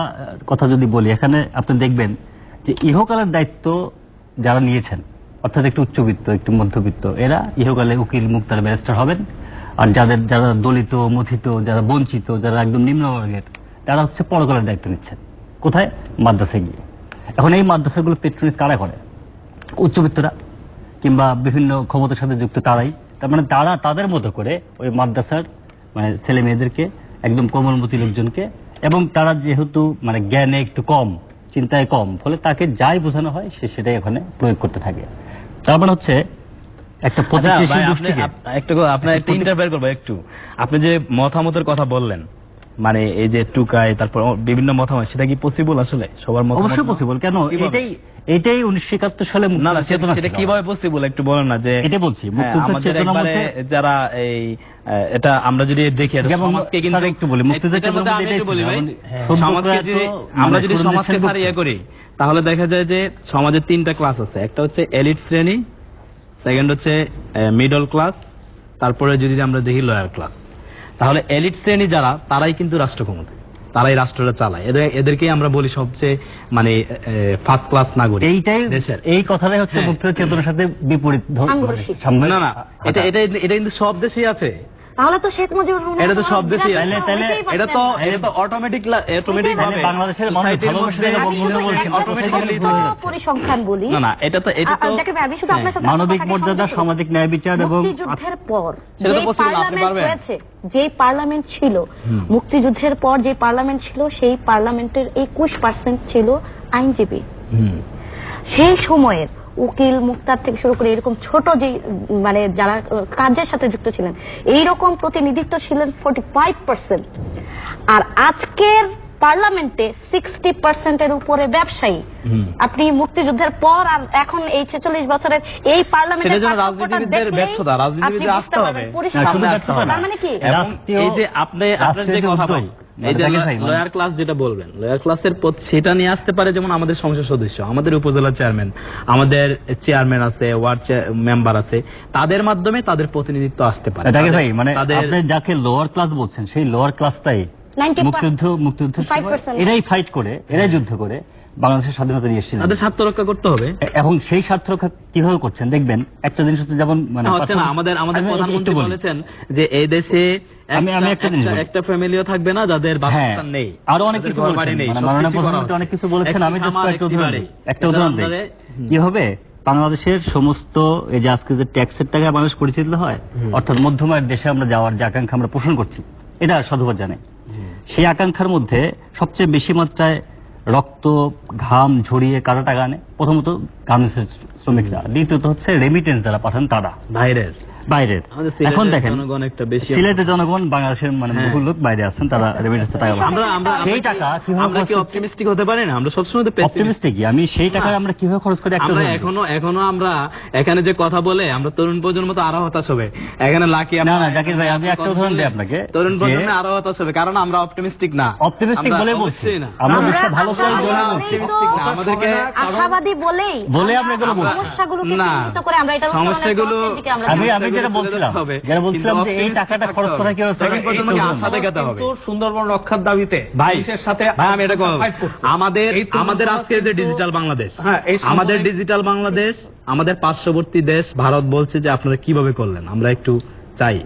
Speaker 5: কথা যদি বলি, এখানে আপনি দেখবেন যে ইহকালের দায়িত্ব যারা নিয়েছেন, অর্থাৎ একটু উচ্চবিত্ত, একটু মধ্যবিত্ত, এরা ইহকালে উকিল, মুক্তার, ব্যারিস্টার হবেন। আর যারা দলিত, মথিত, যারা বঞ্চিত, যারা একদম নিম্নবর্গের, তারা হচ্ছে পরকালের দায়িত্ব নিচ্ছেন কোথায়? মাদ্রাসায় গিয়ে। এখন এই মাদ্রাসাগুলো পেট্রোনিজ কারা করে? উচ্চবিত্তরা কিংবা বিভিন্ন ক্ষমতার সাথে যুক্ত তারাই। তার মানে তারা তাদের মতো করে ওই মাদ্রাসার মানে ছেলে মেয়েদেরকে, একদম কোমলমতি লোকজনকে, এবং তারা যেহেতু মানে জ্ঞানে একটু কম, চিন্তায় কম, ফলে তাকে যাই বোঝানো হয় সে সেটাই ওখানে প্রয়োগ করতে থাকে। তার মানে হচ্ছে একটা প্রতিক্রিয়াশীল গোষ্ঠীকে
Speaker 6: আপনার একটা ইন্টারফেয়ার করবো একটু। আপনি যে মতামতের কথা বললেন, মানে এই যে টুকায়, তারপর বিভিন্ন মতামত, সেটা কি পসিবল আসলে সবার মতামত?
Speaker 5: অবশ্যই পসিবল। কেন? এটাই 1971 সালে
Speaker 6: না না, সেটা কিভাবে পসিবল একটু বলেন না। যে
Speaker 5: এটা বলছি
Speaker 6: আমাদের একবারে যারা এই এটা আমরা যদি দেখি সমাজকে, কিন্তু একটু বলি আমরা যদি সমাজকে ইয়ে করি, তাহলে দেখা যায় যে সমাজের 3টা ক্লাস আছে। একটা হচ্ছে এলিট শ্রেণী, সেকেন্ড হচ্ছে মিডল ক্লাস, তারপরে যদি আমরা দেখি লোয়ার ক্লাস। তাহলে এলিট শ্রেণী যারা, তারাই কিন্তু রাষ্ট্র ক্ষমতা, তারাই রাষ্ট্রটা চালায়। এদেরকেই আমরা বলি সবচেয়ে মানে ফার্স্ট ক্লাস নাগরিক।
Speaker 5: এই কথাটাই হচ্ছে মুক্তিযুদ্ধ চেতনার সাথে বিপরীত।
Speaker 6: না না, এটা কিন্তু সব দেশেই আছে।
Speaker 3: তাহলে তো শেখ মুজিবুর রহমান,
Speaker 6: এটা তো সব দেশেই, এটা তো অটোমেটিক ভাবে
Speaker 5: বাংলাদেশের মানুষ
Speaker 3: অটোমেটিক্যালি পরিসংখ্যান বলি।
Speaker 6: না না, এটা তো
Speaker 3: আমি শুধু আপনার সাথে
Speaker 5: মানবিক মর্যাদা, সামাজিক ন্যায় বিচার এবং
Speaker 3: মুক্তিযুদ্ধের পর যে পার্লামেন্ট ছিল, মুক্তিযুদ্ধের পর যে পার্লামেন্ট ছিল, সেই পার্লামেন্টের 21% ছিল আইনজীবী। সেই সময়ের উকিল, মুক্তার থেকে শুরু করে এরকম ছোট যে মানে যারা কাজের সাথে যুক্ত ছিলেন, এইরকম প্রতিনিধিত্ব ছিলেন 45%। আর আজকের পার্লামেন্টে 60%-এর উপরে ব্যবসায়ী। আপনি মুক্তিযুদ্ধের পর আর এখন এই 46 বছরের এই পার্লামেন্টের
Speaker 6: রাজনীতিবিদদের ব্যর্থতা, রাজনীতিবিদদের আসতে হবে।
Speaker 3: তার মানে কি?
Speaker 6: এই যে আপনি যে কথা এই যে
Speaker 2: দেখেন ভাই, মানে-
Speaker 6: লয়ার ক্লাস যেটা বলবেন, লয়ার ক্লাসের সেটা নিয়ে আসতে পারে, যেমন আমাদের সংসদ সদস্য, আমাদের উপজেলা চেয়ারম্যান, আমাদের চেয়ারম্যান আছে, ওয়ার্ড মেম্বার আছে, তাদের মাধ্যমে তাদের প্রতিনিধিত্ব আসতে পারে।
Speaker 5: দেখেন ভাই, মানে
Speaker 6: তাদের
Speaker 5: আপনি যাকে লোয়ার ক্লাস বলছেন, সেই লোয়ার ক্লাসটাই
Speaker 3: 90%
Speaker 5: মুক্তিযুদ্ধের সময়
Speaker 3: 5%
Speaker 5: এরাই ফাইট করে, এরাই যুদ্ধ করে বাংলাদেশের স্বাধীনতা নিয়ে এসেছিলেন।
Speaker 6: তাদের স্বার্থ রক্ষা করতে হবে।
Speaker 5: এবং সেই স্বার্থ রক্ষা কিভাবে করছেন দেখবেন, একটা জিনিস হচ্ছে যেমন মানে
Speaker 6: হচ্ছে না, আমাদের
Speaker 5: আমি একটু
Speaker 6: প্রধানমন্ত্রী
Speaker 5: বলি।
Speaker 6: বলেছেন যে এই দেশে
Speaker 5: আমি একটা জিনিস বলি।
Speaker 6: একটা ফ্যামিলিও থাকবে না যাদের
Speaker 5: হ্যাঁ,
Speaker 6: বাসস্থান নেই,
Speaker 5: আরো অনেক
Speaker 6: যাদের
Speaker 5: কিছু
Speaker 6: ঘর
Speaker 5: বলেছেন,
Speaker 6: বাড়ি নেই,
Speaker 5: মানে
Speaker 6: সবকিছু
Speaker 5: মাননীয়
Speaker 6: করা
Speaker 5: প্রধানমন্ত্রী
Speaker 6: হচ্ছে।
Speaker 5: অনেক কিছু বলেছেন। আমি
Speaker 6: একটি
Speaker 5: just
Speaker 6: খামার,
Speaker 5: একটা
Speaker 6: একটি
Speaker 5: উদাহরণ
Speaker 6: বাড়ি।
Speaker 5: দিই, একটা উদাহরণ দিই। কি হবে, বাংলাদেশের সমস্ত এই যে আজকে যে ট্যাক্সের টাকায় মানুষ পরিচিত হয়, অর্থাৎ মধ্যমায়ের দেশে আমরা যাওয়ার যে আকাঙ্ক্ষা আমরা পোষণ করছি, এটা সাধুবাদ জানে। সেই আকাঙ্ক্ষার মধ্যে সবচেয়ে বেশি মাত্রায় রক্ত ঘাম ঝরিয়ে কারা টাকা আনে? প্রথমত গার্মেন্টসের শ্রমিকরা, দ্বিতীয়ত হচ্ছে রেমিটেন্স যারা পাঠান তারা
Speaker 6: বাইরের
Speaker 5: বাইরের।
Speaker 6: আমাদের
Speaker 5: এখন
Speaker 6: সিলেটের
Speaker 5: দেখেন,
Speaker 6: জনগণ একটা বেশি
Speaker 5: সিলেটের জনগণ বাংলাদেশের মানে
Speaker 6: হ্যাঁ।
Speaker 5: বহু লোক বাইরে আছেন, তারা রেমিটেন্সের টাকা পাঠান।
Speaker 6: আমরা
Speaker 5: সেই টাকা কিভাবে
Speaker 6: আমরা কি অপটিমিস্টিক হতে পারি না? আমরা সবসময় তো
Speaker 5: অপটিমিস্টিক, আমি সেই টাকা আমরা কিভাবে খরচ করি একটা
Speaker 6: আমরা
Speaker 5: উদাহরণ দিই।
Speaker 6: এখনো আমরা এখানে যে কথা বলে আমরা তরুণ প্রজন্ম তো আরো হতাশ হবে। এখানে লাকি
Speaker 5: না, না, জাকির ভাই, আমি একটা উদাহরণ দিই আপনাকে,
Speaker 6: তরুণ
Speaker 5: যে-
Speaker 6: প্রজন্ম আরো হতাশ হবে, কারণ আমরা অপটিমিস্টিক না।
Speaker 5: অপটিমিস্টিক
Speaker 6: আমরা
Speaker 5: বলে বলছি,
Speaker 6: অবশ্যই না।
Speaker 5: আমরা
Speaker 3: আমরা
Speaker 5: দেশটা ভালো করার জন্য
Speaker 3: আশাবাদী
Speaker 5: বলছি।
Speaker 3: তো-
Speaker 6: না, আমাদেরকে
Speaker 3: আশাবাদী বলেই
Speaker 5: বলে আমরা এগুলো বলছি।
Speaker 3: সমস্যাগুলোকে
Speaker 6: না,
Speaker 3: চিহ্নিত করে আমরা এটা
Speaker 6: সমস্যাগুলো
Speaker 5: আমি যেটা বলছিলাম, যে এই টাকাটা খরচ করা কিভাবে
Speaker 6: তরুণ প্রজন্মকে আশা দেখাতে হবে।
Speaker 4: কিন্তু সুন্দরবন রক্ষার দাবিতে
Speaker 6: ভাই,
Speaker 4: পুলিশের সাথে
Speaker 6: ভাই, আমি এটা বলবো।
Speaker 4: fight করছে।
Speaker 6: আমাদের
Speaker 4: এই তরুণ
Speaker 6: আমাদের
Speaker 4: সমাজ
Speaker 6: আজকে যে
Speaker 4: কিন্তু-
Speaker 6: ডিজিটাল বাংলাদেশ,
Speaker 4: হ্যাঁ, এই সময়-
Speaker 6: আমাদের ডিজিটাল বাংলাদেশ, আমাদের পার্শ্ববর্তী দেশ ভারত বলছে যে আপনারা কিভাবে করলেন, আমরা একটু চাই।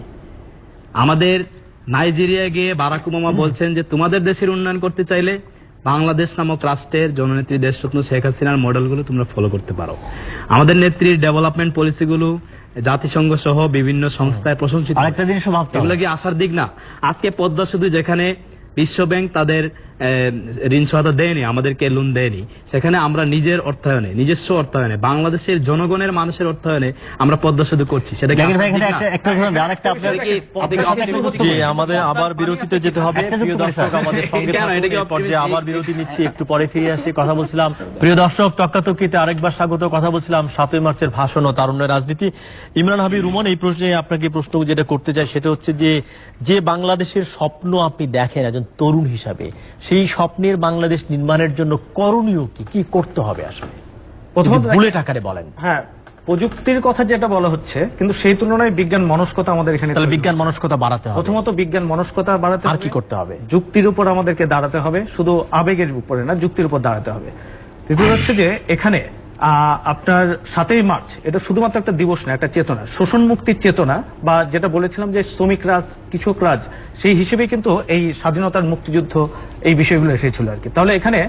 Speaker 6: আমাদের নাইজেরিয়া গিয়ে বারাক ওবামা বলছেন যে তোমাদের দেশের উন্নয়ন করতে চাইলে বাংলাদেশ নামক রাষ্ট্রের জননেত্রী দেশরত্ন শেখ হাসিনার মডেলগুলো তোমরা ফলো করতে পারো। আমাদের নেত্রীর ডেভেলপমেন্ট পলিসিগুলো জাতিসংঘ সহ বিভিন্ন সংস্থায় প্রশংসিত।
Speaker 5: আরেকটা জিনিসও ভাবতে হবে।
Speaker 6: এগুলো কি আসার দিক না? আজকে পদ্মা সেতু যেখানে বিশ্ব ব্যাংক তাদের ঋণ সহায়তা দেয়নি, আমাদেরকে লোন দেয়নি, সেখানে আমরা নিজের অর্থায়নে, নিজস্ব অর্থায়নে, বাংলাদেশের জনগণের মানুষের অর্থায়নে আমরা পদ্মা সেতু করছি। সেটা কি
Speaker 5: জাকির ভাই,
Speaker 6: আসার দিক
Speaker 5: এখানে
Speaker 6: না?
Speaker 5: একটা উদাহরণ দিই, আরেকটা আপনার
Speaker 1: জি, আমাদের আবার বিরতিতে যেতে হবে।
Speaker 5: একটা
Speaker 1: প্রিয়
Speaker 5: যুক্ত করে
Speaker 1: দর্শক,
Speaker 5: স্যার।
Speaker 1: আমাদের সঙ্গে
Speaker 6: কেন, এটা কি
Speaker 1: থাকুন। এই পর্যায়ে
Speaker 6: optimistic?
Speaker 1: আবার বিরতি নিচ্ছি, একটু পরে ফিরে আসি। কথা বলছিলাম, প্রিয় দর্শক, তক্কাতক্কিতে আরেকবার স্বাগত। কথা বলছিলাম 7ই মার্চের ভাষণ ও তারুণ্যের রাজনীতি। ইমরান হাবিব রুমন, এই প্রশ্নে আপনাকে প্রশ্ন যেটা করতে চাই সেটা হচ্ছে যে বাংলাদেশের স্বপ্ন আপনি দেখেন একজন তরুণ হিসাবে, সেই স্বপ্নের বাংলাদেশ নির্মাণের জন্য করণীয় কি কি করতে হবে আসলে?
Speaker 4: প্রথমত
Speaker 1: যদি বুলেট আকারে বলেন।
Speaker 4: হ্যাঁ, প্রযুক্তির কথা যেটা বলা হচ্ছে, কিন্তু সেই তুলনায় বিজ্ঞান মনস্কতা আমাদের এখানে
Speaker 1: তাহলে বিজ্ঞান মনস্কতা বাড়াতে হবে।
Speaker 4: প্রথমত বিজ্ঞান মনস্কতা বাড়াতে
Speaker 1: আর
Speaker 4: হবে।
Speaker 1: কি করতে হবে?
Speaker 4: যুক্তির উপর আমাদেরকে দাঁড়াতে হবে, শুধু আবেগের উপরে না, যুক্তির উপর দাঁড়াতে হবে। দ্বিতীয় হচ্ছে যে এখানে আপনার 7ই মার্চ এটা শুধুমাত্র একটা দিবস না, একটা চেতনা, শোষণ মুক্তির চেতনা, বা যেটা বলেছিলাম যে শ্রমিক রাজ, কৃষক রাজ, সেই হিসেবে কিন্তু এই স্বাধীনতার মুক্তিযুদ্ধ এই বিষয়গুলো এসেছিল আর কি। তাহলে এখানে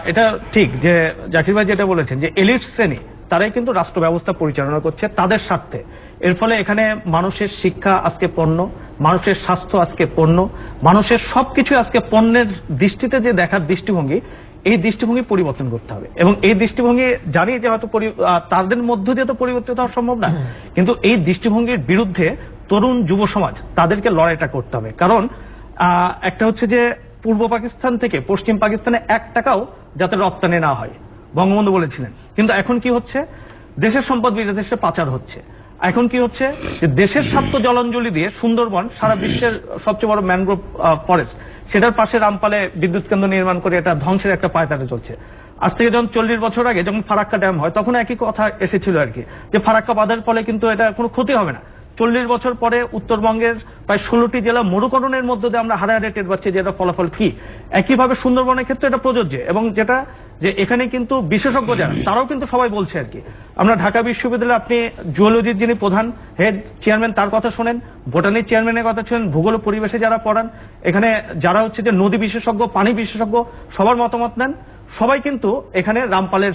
Speaker 4: এটা ঠিক যে জাকির ভাই যেটা বলেছেন যে এলিট শ্রেণী তারাই কিন্তু রাষ্ট্র ব্যবস্থা পরিচালনা করছে তাদের স্বার্থে। এর ফলে এখানে মানুষের শিক্ষা আজকে পণ্য, মানুষের স্বাস্থ্য আজকে পণ্য, মানুষের সবকিছু আজকে পণ্যের দৃষ্টিতে যে দেখার দৃষ্টিভঙ্গি, এই দৃষ্টিভঙ্গি পরিবর্তন করতে হবে। এবং এই দৃষ্টিভঙ্গি জানি যে হয়তো তাদের মধ্য দিয়ে তো পরিবর্তিত হওয়া সম্ভব না, কিন্তু এই দৃষ্টিভঙ্গির বিরুদ্ধে তরুণ যুব সমাজ তাদেরকে লড়াইটা করতে হবে। কারণ একটা হচ্ছে যে পূর্ব পাকিস্তান থেকে পশ্চিম পাকিস্তানে 1 টাকাও যাতে রপ্তানি না হয়, বঙ্গবন্ধু বলেছিলেন। কিন্তু এখন কি হচ্ছে, দেশের সম্পদ বিদেশে পাচার হচ্ছে। এখন কি হচ্ছে যে দেশের স্বার্থ জলাঞ্জলি দিয়ে সুন্দরবন, সারা বিশ্বের সবচেয়ে বড় ম্যানগ্রোভ ফরেস্ট, সেটার পাশে রামপালে বিদ্যুৎ কেন্দ্র নির্মাণ করে এটা ধ্বংসের একটা পায়তারা চলছে। আজ থেকে যখন 40 বছর আগে যখন ফারাক্কা ড্যাম হয়, তখন একই কথা এসেছিল আর কি, যে ফারাক্কা বাঁধের ফলে কিন্তু এটা কোনো ক্ষতি হবে না। 40 বছর পরে উত্তরবঙ্গের প্রায় 16টি জেলা মরুকরণের মধ্যে দিয়ে আমরা হারে হারে টের পাচ্ছি যে এটা ফলাফল কি। একইভাবে সুন্দরবনের ক্ষেত্রে এটা প্রযোজ্য, এবং যেটা যে এখানে কিন্তু বিশেষজ্ঞ যারা তারাও কিন্তু সবাই বলছে আর কি। আমরা ঢাকা বিশ্ববিদ্যালয়ে আপনি জুওলজির যিনি প্রধান হেড চেয়ারম্যান তার কথা শোনেন, বোটানির চেয়ারম্যানের কথা শোনেন, ভূগোল ও পরিবেশে যারা পড়ান, এখানে যারা হচ্ছে যে নদী বিশেষজ্ঞ, পানি বিশেষজ্ঞ, সবার মতামত নেন। সবাই কিন্তু এখানে রামপালের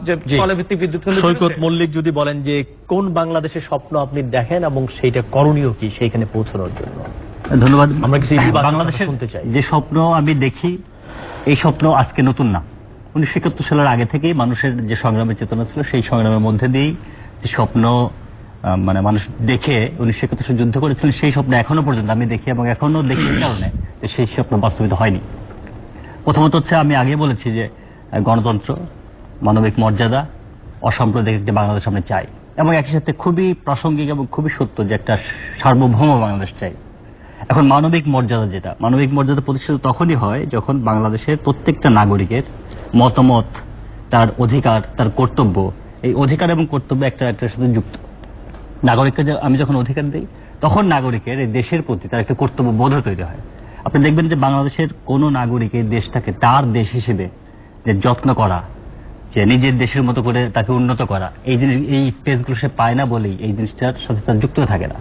Speaker 4: যে জলভিত্তিক বিদ্যুৎ কেন্দ্র,
Speaker 1: সৈকত মল্লিক যদি বলেন যে কোন বাংলাদেশের স্বপ্ন আপনি দেখেন এবং সেইটা করণীয় কি সেইখানে পৌঁছানোর জন্য?
Speaker 5: ধন্যবাদ।
Speaker 1: আমরা কিছু ইতিবাচক
Speaker 5: বাংলাদেশের
Speaker 1: শুনতে চাই।
Speaker 5: যে স্বপ্ন আমি দেখি, এই স্বপ্ন আজকে নতুন না। 1971 সালের আগে থেকেই মানুষের যে সংগ্রামের চেতনা ছিল, সেই সংগ্রামের মধ্যে দিয়েই যে স্বপ্ন মানে মানুষ দেখে 1971 সালে যুদ্ধ করেছিলেন, সেই স্বপ্ন এখনো পর্যন্ত আমি দেখি, এবং এখনো দেখি এই কারণে যে সেই স্বপ্ন বাস্তবিত হয়নি। প্রথমত হচ্ছে, আমি আগে বলেছি যে গণতন্ত্র, মানবিক মর্যাদা, অসাম্প্রদায়িক একটি বাংলাদেশ আমরা চাই, এবং একই সাথে খুবই প্রাসঙ্গিক এবং খুবই সত্য যে একটা সার্বভৌম বাংলাদেশ চাই। এখন মানবিক মর্যাদা, যেটা মানবিক মর্যাদা প্রতিষ্ঠিত তখনই হয় যখন বাংলাদেশের প্রত্যেকটা নাগরিকের মতামত, তার অধিকার, তার কর্তব্য, এই অধিকার এবং কর্তব্য একটা একটার সাথে যুক্ত। নাগরিককে আমি যখন অধিকার দিই, তখন নাগরিকের এই দেশের প্রতি তার একটা কর্তব্য বোধ তৈরি হয়। আপনি দেখবেন যে বাংলাদেশের কোন নাগরিকের দেশটাকে তার দেশ হিসেবে যে যত্ন করা, যে নিজের দেশের মতো করে তাকে উন্নত করা, এই জিনিস, এই পেজগুলো সে পায় না বলেই এই জিনিসটার সাথে তার যুক্ত থাকে না।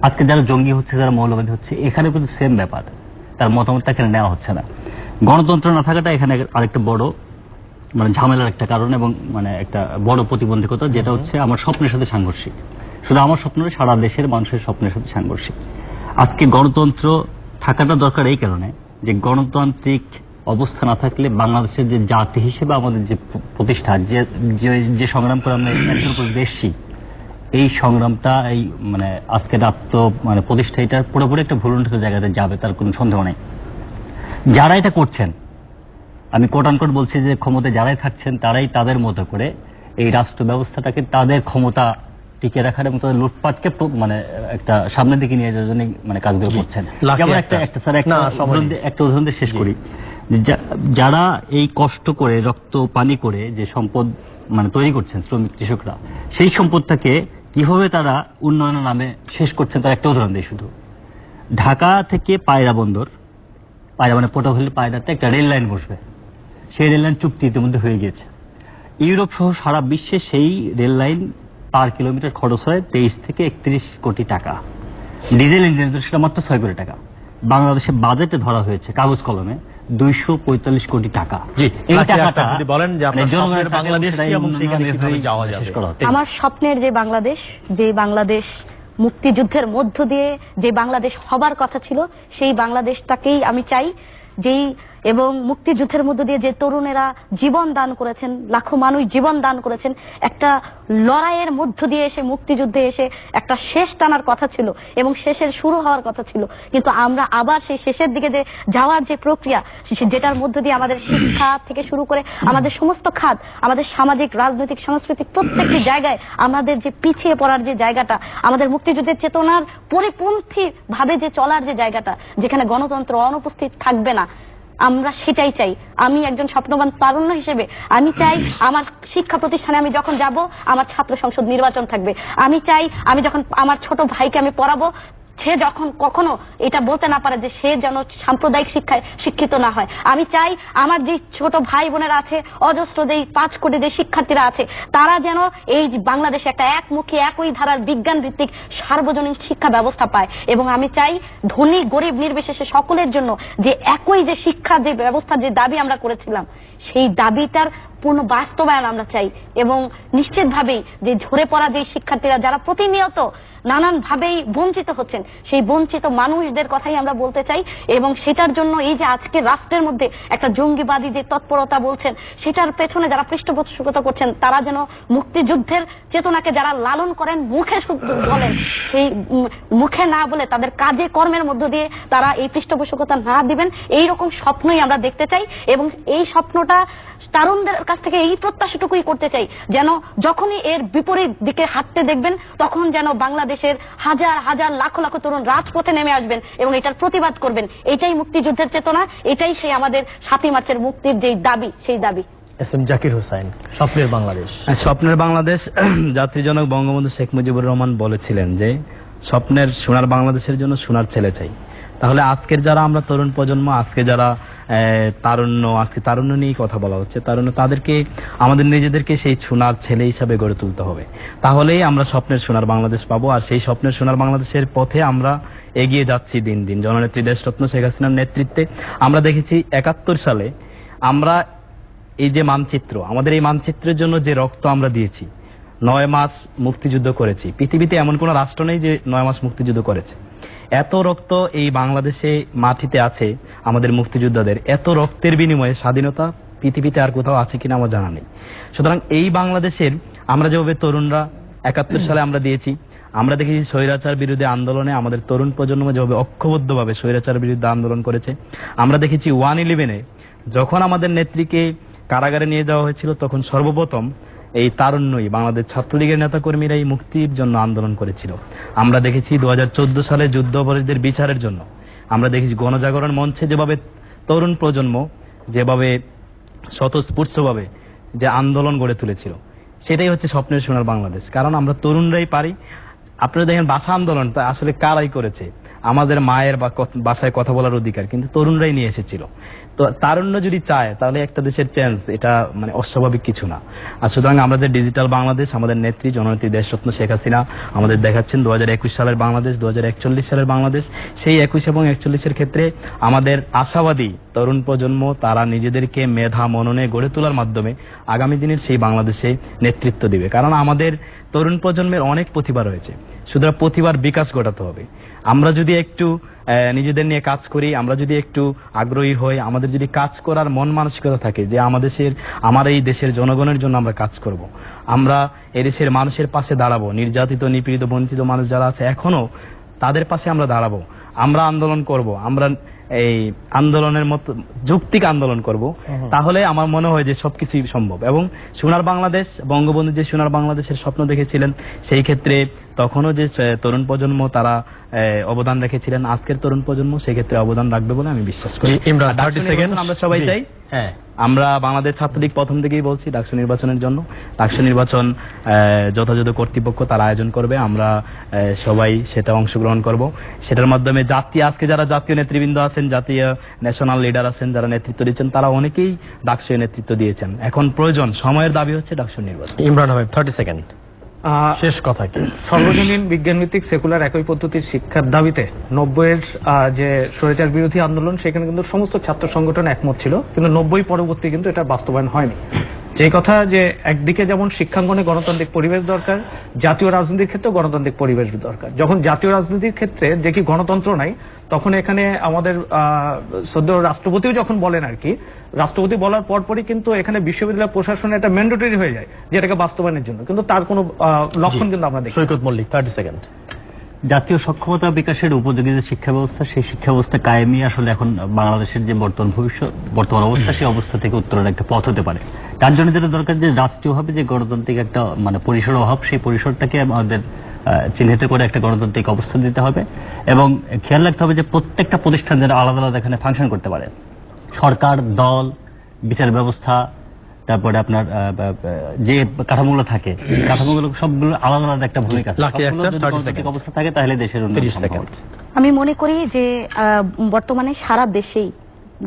Speaker 5: আজকে যারা জঙ্গি হচ্ছে, যারা মৌলবাদী হচ্ছে, এখানে কিন্তু সেম ব্যাপার, তার মতামতটা এখানে নেওয়া হচ্ছে না। গণতন্ত্র না থাকাটা এখানে আরেকটা বড় মানে ঝামেলার একটা কারণ এবং মানে একটা বড় প্রতিবন্ধকতা, যেটা হচ্ছে আমার স্বপ্নের সাথে সাংঘর্ষিক। শুধু আমার স্বপ্ন নয়, সারা দেশের মানুষের স্বপ্নের সাথে সাংঘর্ষিক। আজকে গণতন্ত্র থাকাটা দরকার এই কারণে যে গণতান্ত্রিক অবস্থা না থাকলে বাংলাদেশের যে জাতি হিসেবে আমাদের যে প্রতিষ্ঠা, যে সংগ্রাম করে আমরা একজন উপর দেশি, এই সংগ্রামটা এই মানে আজকে মানে প্রতিষ্ঠা, এটা পুরোপুরি একটা ভুলুণ্ঠিত জায়গাতে যাবে, তার কোনো সন্দেহ নেই। যারা এটা করছেন, আমি কোট আনকোট বলছি যে ক্ষমতায় যারাই থাকছেন তারাই তাদের মতো করে এই রাষ্ট্র ব্যবস্থাটাকে তাদের ক্ষমতা টিকে রাখার এবং তাদের লুটপাটকে মানে একটা সামনের দিকে নিয়ে যাওয়ার জন্য মানে কাজগুলো করছেন। যেমন একটা উদাহরণ দিয়ে শেষ করি। যারা এই কষ্ট করে রক্ত পানি করে যে সম্পদ মানে তৈরি করছেন শ্রমিক কৃষকরা, সেই সম্পদটাকে কিভাবে তারা উন্নয়নের নামে শেষ করছেন তার একটা উদাহরণ দিই শুধু। ঢাকা থেকে পায়রা বন্দর, পায়রা মানে পটুয়াখালীর পায়রাতে একটা রেল লাইন বসবে, সেই রেল লাইন চুক্তি ইতিমধ্যে হয়ে গিয়েছে। ইউরোপ সহ সারা বিশ্বে সেই রেল লাইন পার কিলোমিটার খরচ হয় 23 থেকে 31 কোটি টাকা, ডিজেল ইঞ্জিন সেটা মাত্র 6 কোটি টাকা। বাংলাদেশের বাজেটে ধরা হয়েছে কাগজ কলমে 245 কোটি টাকা।
Speaker 1: এই টাকাটা যদি বলেন যে আপনার স্বপ্নের বাংলাদেশ এবং সেখানে কিভাবে যাওয়া যাবে।
Speaker 3: আমার স্বপ্নের যে বাংলাদেশ মুক্তিযুদ্ধের মধ্য দিয়ে যে বাংলাদেশ হবার কথা ছিল, সেই বাংলাদেশটাকেই আমি চাই। এবং মুক্তিযুদ্ধের মধ্য দিয়ে যে তরুণেরা জীবন দান করেছেন, লাখো মানুষ জীবন দান করেছেন, একটা লড়াইয়ের মধ্য দিয়ে এসে মুক্তিযুদ্ধে এসে একটা শেষ টানার কথা ছিল এবং শেষের শুরু হওয়ার কথা ছিল, কিন্তু আমরা আবার সেই শেষের দিকে যে যাওয়ার যে প্রক্রিয়া, যেটার মধ্য দিয়ে আমাদের শিক্ষা থেকে শুরু করে আমাদের সমস্ত খাত, আমাদের সামাজিক, রাজনৈতিক, সাংস্কৃতিক প্রত্যেকটি জায়গায় আমাদের যে পিছিয়ে পড়ার যে জায়গাটা, আমাদের মুক্তিযুদ্ধের চেতনার পরিপন্থী ভাবে যে চলার যে জায়গাটা, যেখানে গণতন্ত্র অনুপস্থিত থাকবে না, আমরা সেটাই চাই। আমি একজন স্বপ্নবান তারুণ্য হিসেবে আমি চাই আমার শিক্ষা প্রতিষ্ঠানে আমি যখন যাব আমার ছাত্র সংসদ নির্বাচন থাকবে। আমি চাই আমি যখন আমার ছোট ভাইকে আমি পড়াবো, সে যখন কখনো এটা বলতে না পারে যে সে যেন সাম্প্রদায়িক শিক্ষায় শিক্ষিত না হয়। আমি চাই আমার যে ছোট ভাই বোনেরা আছে, অজস্র যে 5 কোটি যে শিক্ষার্থীরা আছে, তারা যেন এই বাংলাদেশে একটা একমুখী একই ধারার বিজ্ঞান ভিত্তিক সার্বজনীন শিক্ষা ব্যবস্থা পায়। এবং আমি চাই ধনী গরিব নির্বিশেষে সকলের জন্য যে একই যে শিক্ষা যে ব্যবস্থা, যে দাবি আমরা করেছিলাম, সেই দাবিটার পূর্ণ বাস্তবায়ন আমরা চাই। এবং নিশ্চিতভাবেই যে ঝরে পড়া যে শিক্ষার্থীরা যারা প্রতিনিয়ত নানান ভাবেই বঞ্চিত হচ্ছেন, সেই বঞ্চিত মানুষদের কথাই আমরা বলতে চাই। এবং সেটার জন্য এই যে আজকে রাষ্ট্রের মধ্যে একটা জঙ্গিবাদী যে তৎপরতা বলছেন, সেটার পেছনে যারা পৃষ্ঠপোষকতা করছেন, তারা যেন মুক্তিযুদ্ধের চেতনাকে যারা লালন করেন, মুখে বলেন, সেই মুখে না বলে তাদের কাজে কর্মের মধ্য দিয়ে তারা এই পৃষ্ঠপোষকতা না দিবেন, এইরকম স্বপ্নই আমরা দেখতে চাই। এবং এই স্বপ্নটা তারুণদের কাছ থেকে এই প্রত্যাশাটুকুই করতে চাই, যেন যখনই এর বিপরীত দিকে হাঁটতে দেখবেন, তখন যেন বাংলাদেশের হাজার হাজার লাখ লাখ তরুণ রাজপথে নেমে আসবেন এবং এটার প্রতিবাদ করবেন। এটাই মুক্তিযুদ্ধের চেতনা, এটাই সেই আমাদের 7ই মার্চের মুক্তির যে দাবি, সেই দাবি।
Speaker 1: এস.এম. জাকির হোসেন, স্বপ্নের বাংলাদেশ।
Speaker 2: স্বপ্নের বাংলাদেশ, জাতির জনক বঙ্গবন্ধু শেখ মুজিবুর রহমান বলেছিলেন যে স্বপ্নের সোনার বাংলাদেশের জন্য সোনার ছেলে চাই। তাহলে আজকের যারা আমরা তরুণ প্রজন্ম, আজকে যারা আজকে তারুণ্য নিয়ে কথা বলা হচ্ছে, তারুণ্য, তাদেরকে আমাদের নিজেদেরকে সেই সোনার ছেলে হিসাবে গড়ে তুলতে হবে। তাহলেই আমরা স্বপ্নের সোনার বাংলাদেশ পাবো। আর সেই স্বপ্নের সোনার বাংলাদেশের পথে আমরা এগিয়ে যাচ্ছি দিন দিন। জননেত্রী দেশরত্ন শেখ হাসিনার নেতৃত্বে আমরা দেখেছি 71 সালে আমরা এই যে মানচিত্র, আমাদের এই মানচিত্রের জন্য যে রক্ত আমরা দিয়েছি, 9 মাস মুক্তিযুদ্ধ করেছি। পৃথিবীতে এমন কোন রাষ্ট্র নেই যে 9 মাস মুক্তিযুদ্ধ করেছে। এত রক্ত এই বাংলাদেশে মাটিতে আছে আমাদের মুক্তিযোদ্ধাদের, এত রক্তের বিনিময়ে স্বাধীনতা পৃথিবীতে আর কোথাও আছে কিনা আমার জানা নেই। সুতরাং এই বাংলাদেশের আমরা যেভাবে তরুণরা 71 সালে আমরা দিয়েছি, আমরা দেখেছি স্বৈরাচার বিরোধী আন্দোলনে আমাদের তরুণ প্রজন্ম যেভাবে ঐক্যবদ্ধভাবে স্বৈরাচার বিরুদ্ধে আন্দোলন করেছে। আমরা দেখেছি 111-এ যখন আমাদের নেত্রীকে কারাগারে নিয়ে যাওয়া হয়েছিল, তখন সর্বপ্রথম এই তারুণ্যই বাংলাদেশ ছাত্রলীগের নেতাকর্মীরা এই মুক্তির জন্য আন্দোলন করেছিল। আমরা দেখেছি 2014 সালে যুদ্ধ অপরাধীদের বিচারের জন্য আমরা দেখেছি গণজাগরণ মঞ্চে যেভাবে তরুণ প্রজন্ম যেভাবে স্বতঃস্ফূর্তভাবে যে আন্দোলন গড়ে তুলেছিল, সেটাই হচ্ছে স্বপ্নের সোনার বাংলাদেশ। কারণ আমরা তরুণরাই পারি। আপনারা দেখেন ভাষা আন্দোলনটা আসলে কারাই করেছে? আমাদের মায়ের ভাষায় কথা বলার অধিকার কিন্তু তরুণরাই নিয়ে এসেছিল। তো তারুণ্য যদি চায় তাহলে একটা দেশের চেঞ্জ এটা মানে অস্বাভাবিক কিছু না। আর সুতরাং আমাদের ডিজিটাল বাংলাদেশ, আমাদের নেত্রী জননেত্রী দেশরত্ন শেখ হাসিনা আমাদের দেখাচ্ছেন 2021 সালের বাংলাদেশ, 2041 সালের বাংলাদেশ। সেই 21 এবং 41-এর ক্ষেত্রে আমাদের আশাবাদী তরুণ প্রজন্ম তারা নিজেদেরকে মেধা মননে গড়ে তোলার মাধ্যমে আগামী দিনের সেই বাংলাদেশে নেতৃত্ব দিবে। কারণ আমাদের তরুণ প্রজন্মের অনেক প্রতিভা রয়েছে, সুতরাং প্রতিভার বিকাশ ঘটাতে হবে। আমরা যদি একটু নিজেদের নিয়ে কাজ করি, আমরা যদি একটু আগ্রহী হই, আমাদের যদি কাজ করার মন মানসিকতা থাকে যে আমার এই দেশের জনগণের জন্য আমরা কাজ করব, আমরা এদেশের মানুষের পাশে দাঁড়াবো, নির্যাতিত নিপীড়িত বঞ্চিত মানুষ যারা আছে এখনো তাদের পাশে আমরা দাঁড়াবো, আমরা আন্দোলন করব, আমরা এই আন্দোলনের মতো যৌক্তিক আন্দোলন করব, তাহলে আমার মনে হয় যে সবকিছুই সম্ভব। এবং সোনার বাংলাদেশ, বঙ্গবন্ধু যে সোনার বাংলাদেশের স্বপ্ন দেখেছিলেন সেই ক্ষেত্রে তখনও যে তরুণ প্রজন্ম তারা অবদান রেখেছিলেন, আজকের তরুণ প্রজন্ম সেই ক্ষেত্রে অবদান রাখবে বলে আমি বিশ্বাস করি। আমরা সবাই চাই, হ্যাঁ, আমরা বাংলাদেশ ছাত্রলীগ প্রথম থেকেই বলছি ডাকসু নির্বাচনের জন্য। ডাকসু নির্বাচন যথাযথ কর্তৃপক্ষ তারা আয়োজন করবে, আমরা সবাই সেটা অংশগ্রহণ করব। সেটার মাধ্যমে আজকে যারা জাতীয় নেতৃবৃন্দ আছেন, জাতীয় ন্যাশনাল লিডার আছেন, যারা নেতৃত্ব দিচ্ছেন, তারা অনেকেই ডাকসু নেতৃত্ব দিয়েছেন। এখন প্রয়োজন, সময়ের দাবি হচ্ছে ডাকসু নির্বাচন।
Speaker 1: ইমরান আহমেদ 30 সেকেন্ড শেষ কথা কি?
Speaker 4: সর্বজনীন বিজ্ঞানভিত্তিক সেকুলার একই পদ্ধতির শিক্ষার দাবিতে 90-এর যে স্বৈরাচার বিরোধী আন্দোলন, সেখানে কিন্তু সমস্ত ছাত্র সংগঠন একমত ছিল, কিন্তু 90 পরবর্তী কিন্তু এটা বাস্তবায়ন হয়নি। যে কথা যে একদিকে যেমন শিক্ষাঙ্গনে গণতান্ত্রিক পরিবেশ দরকার, জাতীয় রাজনীতির ক্ষেত্রেও গণতান্ত্রিক পরিবেশ দরকার। যখন জাতীয় রাজনীতির ক্ষেত্রে দেখি গণতন্ত্র নাই, তখন এখানে আমাদের শ্রদ্ধেয় রাষ্ট্রপতিও যখন বলেন আর কি, রাষ্ট্রপতি বলার পরপরই কিন্তু এখানে বিশ্ববিদ্যালয় প্রশাসনে এটা ম্যান্ডেটরি হয়ে যায় যে এটাকে বাস্তবায়নের জন্য, কিন্তু তার কোনো লক্ষণ কিন্তু আমরা দেখি।
Speaker 1: সৈকত মল্লিক 30 সেকেন্ড।
Speaker 5: জাতীয় সক্ষমতা বিকাশের উপযোগী যে শিক্ষা ব্যবস্থা, সেই শিক্ষা ব্যবস্থা কায়েমই আসলে এখন বাংলাদেশের যে বর্তমান অবস্থা, সেই অবস্থা থেকে উত্তরের একটা পথ হতে পারে। তার জন্য যেটা দরকার যে রাষ্ট্রীয়ভাবে যে গণতান্ত্রিক একটা মানে পরিসর অভাব, সেই পরিসরটাকে আমাদের চিহ্নিত করে একটা গণতান্ত্রিক অবস্থা দিতে হবে। এবং খেয়াল রাখতে হবে যে প্রত্যেকটা প্রতিষ্ঠান যেন আলাদা আলাদা এখানে ফাংশন করতে পারে। সরকার, দল, বিচার ব্যবস্থা, তারপরে আপনার যে কাঠামোগুলো থাকে, কাঠামোগুলো সবগুলো আলাদা আলাদা একটা ভূমিকা অবস্থা থাকে, তাহলে দেশের উন্নয়ন।
Speaker 3: আমি মনে করি যে বর্তমানে সারা দেশেই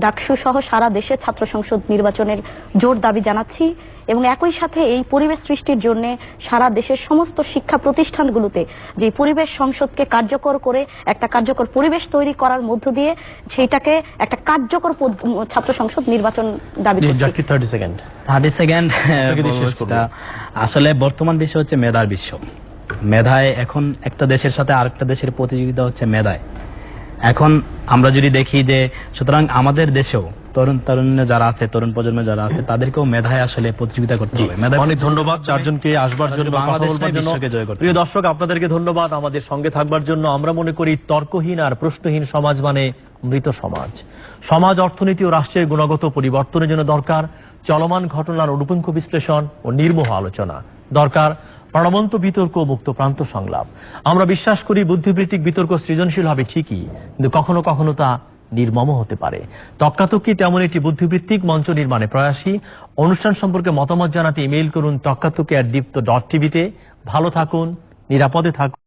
Speaker 3: ডাকসু সহ সারা দেশে ছাত্র সংসদ নির্বাচনের জোর দাবি জানাচ্ছি, এবং একই সাথে এই পরিবেশ সৃষ্টির জন্য সারা দেশের সমস্ত শিক্ষা প্রতিষ্ঠানগুলোতে যে পরিবেশ সংসদকে কার্যকর করে একটা কার্যকর পরিবেশ তৈরি করার মধ্য দিয়ে সেইটাকে একটা কার্যকর ছাত্র সংসদ নির্বাচন দাবি করছি।
Speaker 1: 30 সেকেন্ড।
Speaker 2: আসলে বর্তমান বিশ্ব হচ্ছে মেধার বিশ্ব। মেধায় এখন একটা দেশের সাথে আরেকটা দেশের প্রতিযোগিতা হচ্ছে মেধায়। এখন আমরা যদি দেখি যে সুতরাং আমাদের দেশেও তরুণ যারা আছে, তরুণ প্রজন্ম যারা আছে, তাদেরকেও মেধায় আসলে প্রতিযোগিতা করতে হবে।
Speaker 1: অনেক ধন্যবাদ চারজনকে আসবার জন্য, কথা বলবার জন্য। প্রিয় দর্শক, আপনাদেরকে ধন্যবাদ আমাদের সঙ্গে থাকবার জন্য। আমরা মনে করি তর্কহীন আর প্রশ্নহীন সমাজ মানে মৃত সমাজ। সমাজ, অর্থনীতি ও রাষ্ট্রের গুণগত পরিবর্তনের জন্য দরকার চলমান ঘটনার অনুপুঙ্খ বিশ্লেষণ ও নির্মোহ আলোচনা, দরকার প্রাণবন্ত বিতর্ক ও মুক্ত প্রান্ত সংলাপ। আমরা বিশ্বাস করি বুদ্ধিবৃত্তিক বিতর্ক সৃজনশীল হবে ঠিকই, কিন্তু কখনো কখনো তা নির্মম হতে পারে। তক্কাতক্কি তেমন একটি বুদ্ধিবৃত্তিক মঞ্চ নির্মাণে প্রয়াসী। অনুষ্ঠান সম্পর্কে মতামত জানাতে ইমেইল করুন তক্কাতক্কি@দীপ্ত.tv-তে। ভালো থাকুন, নিরাপদে থাকুন।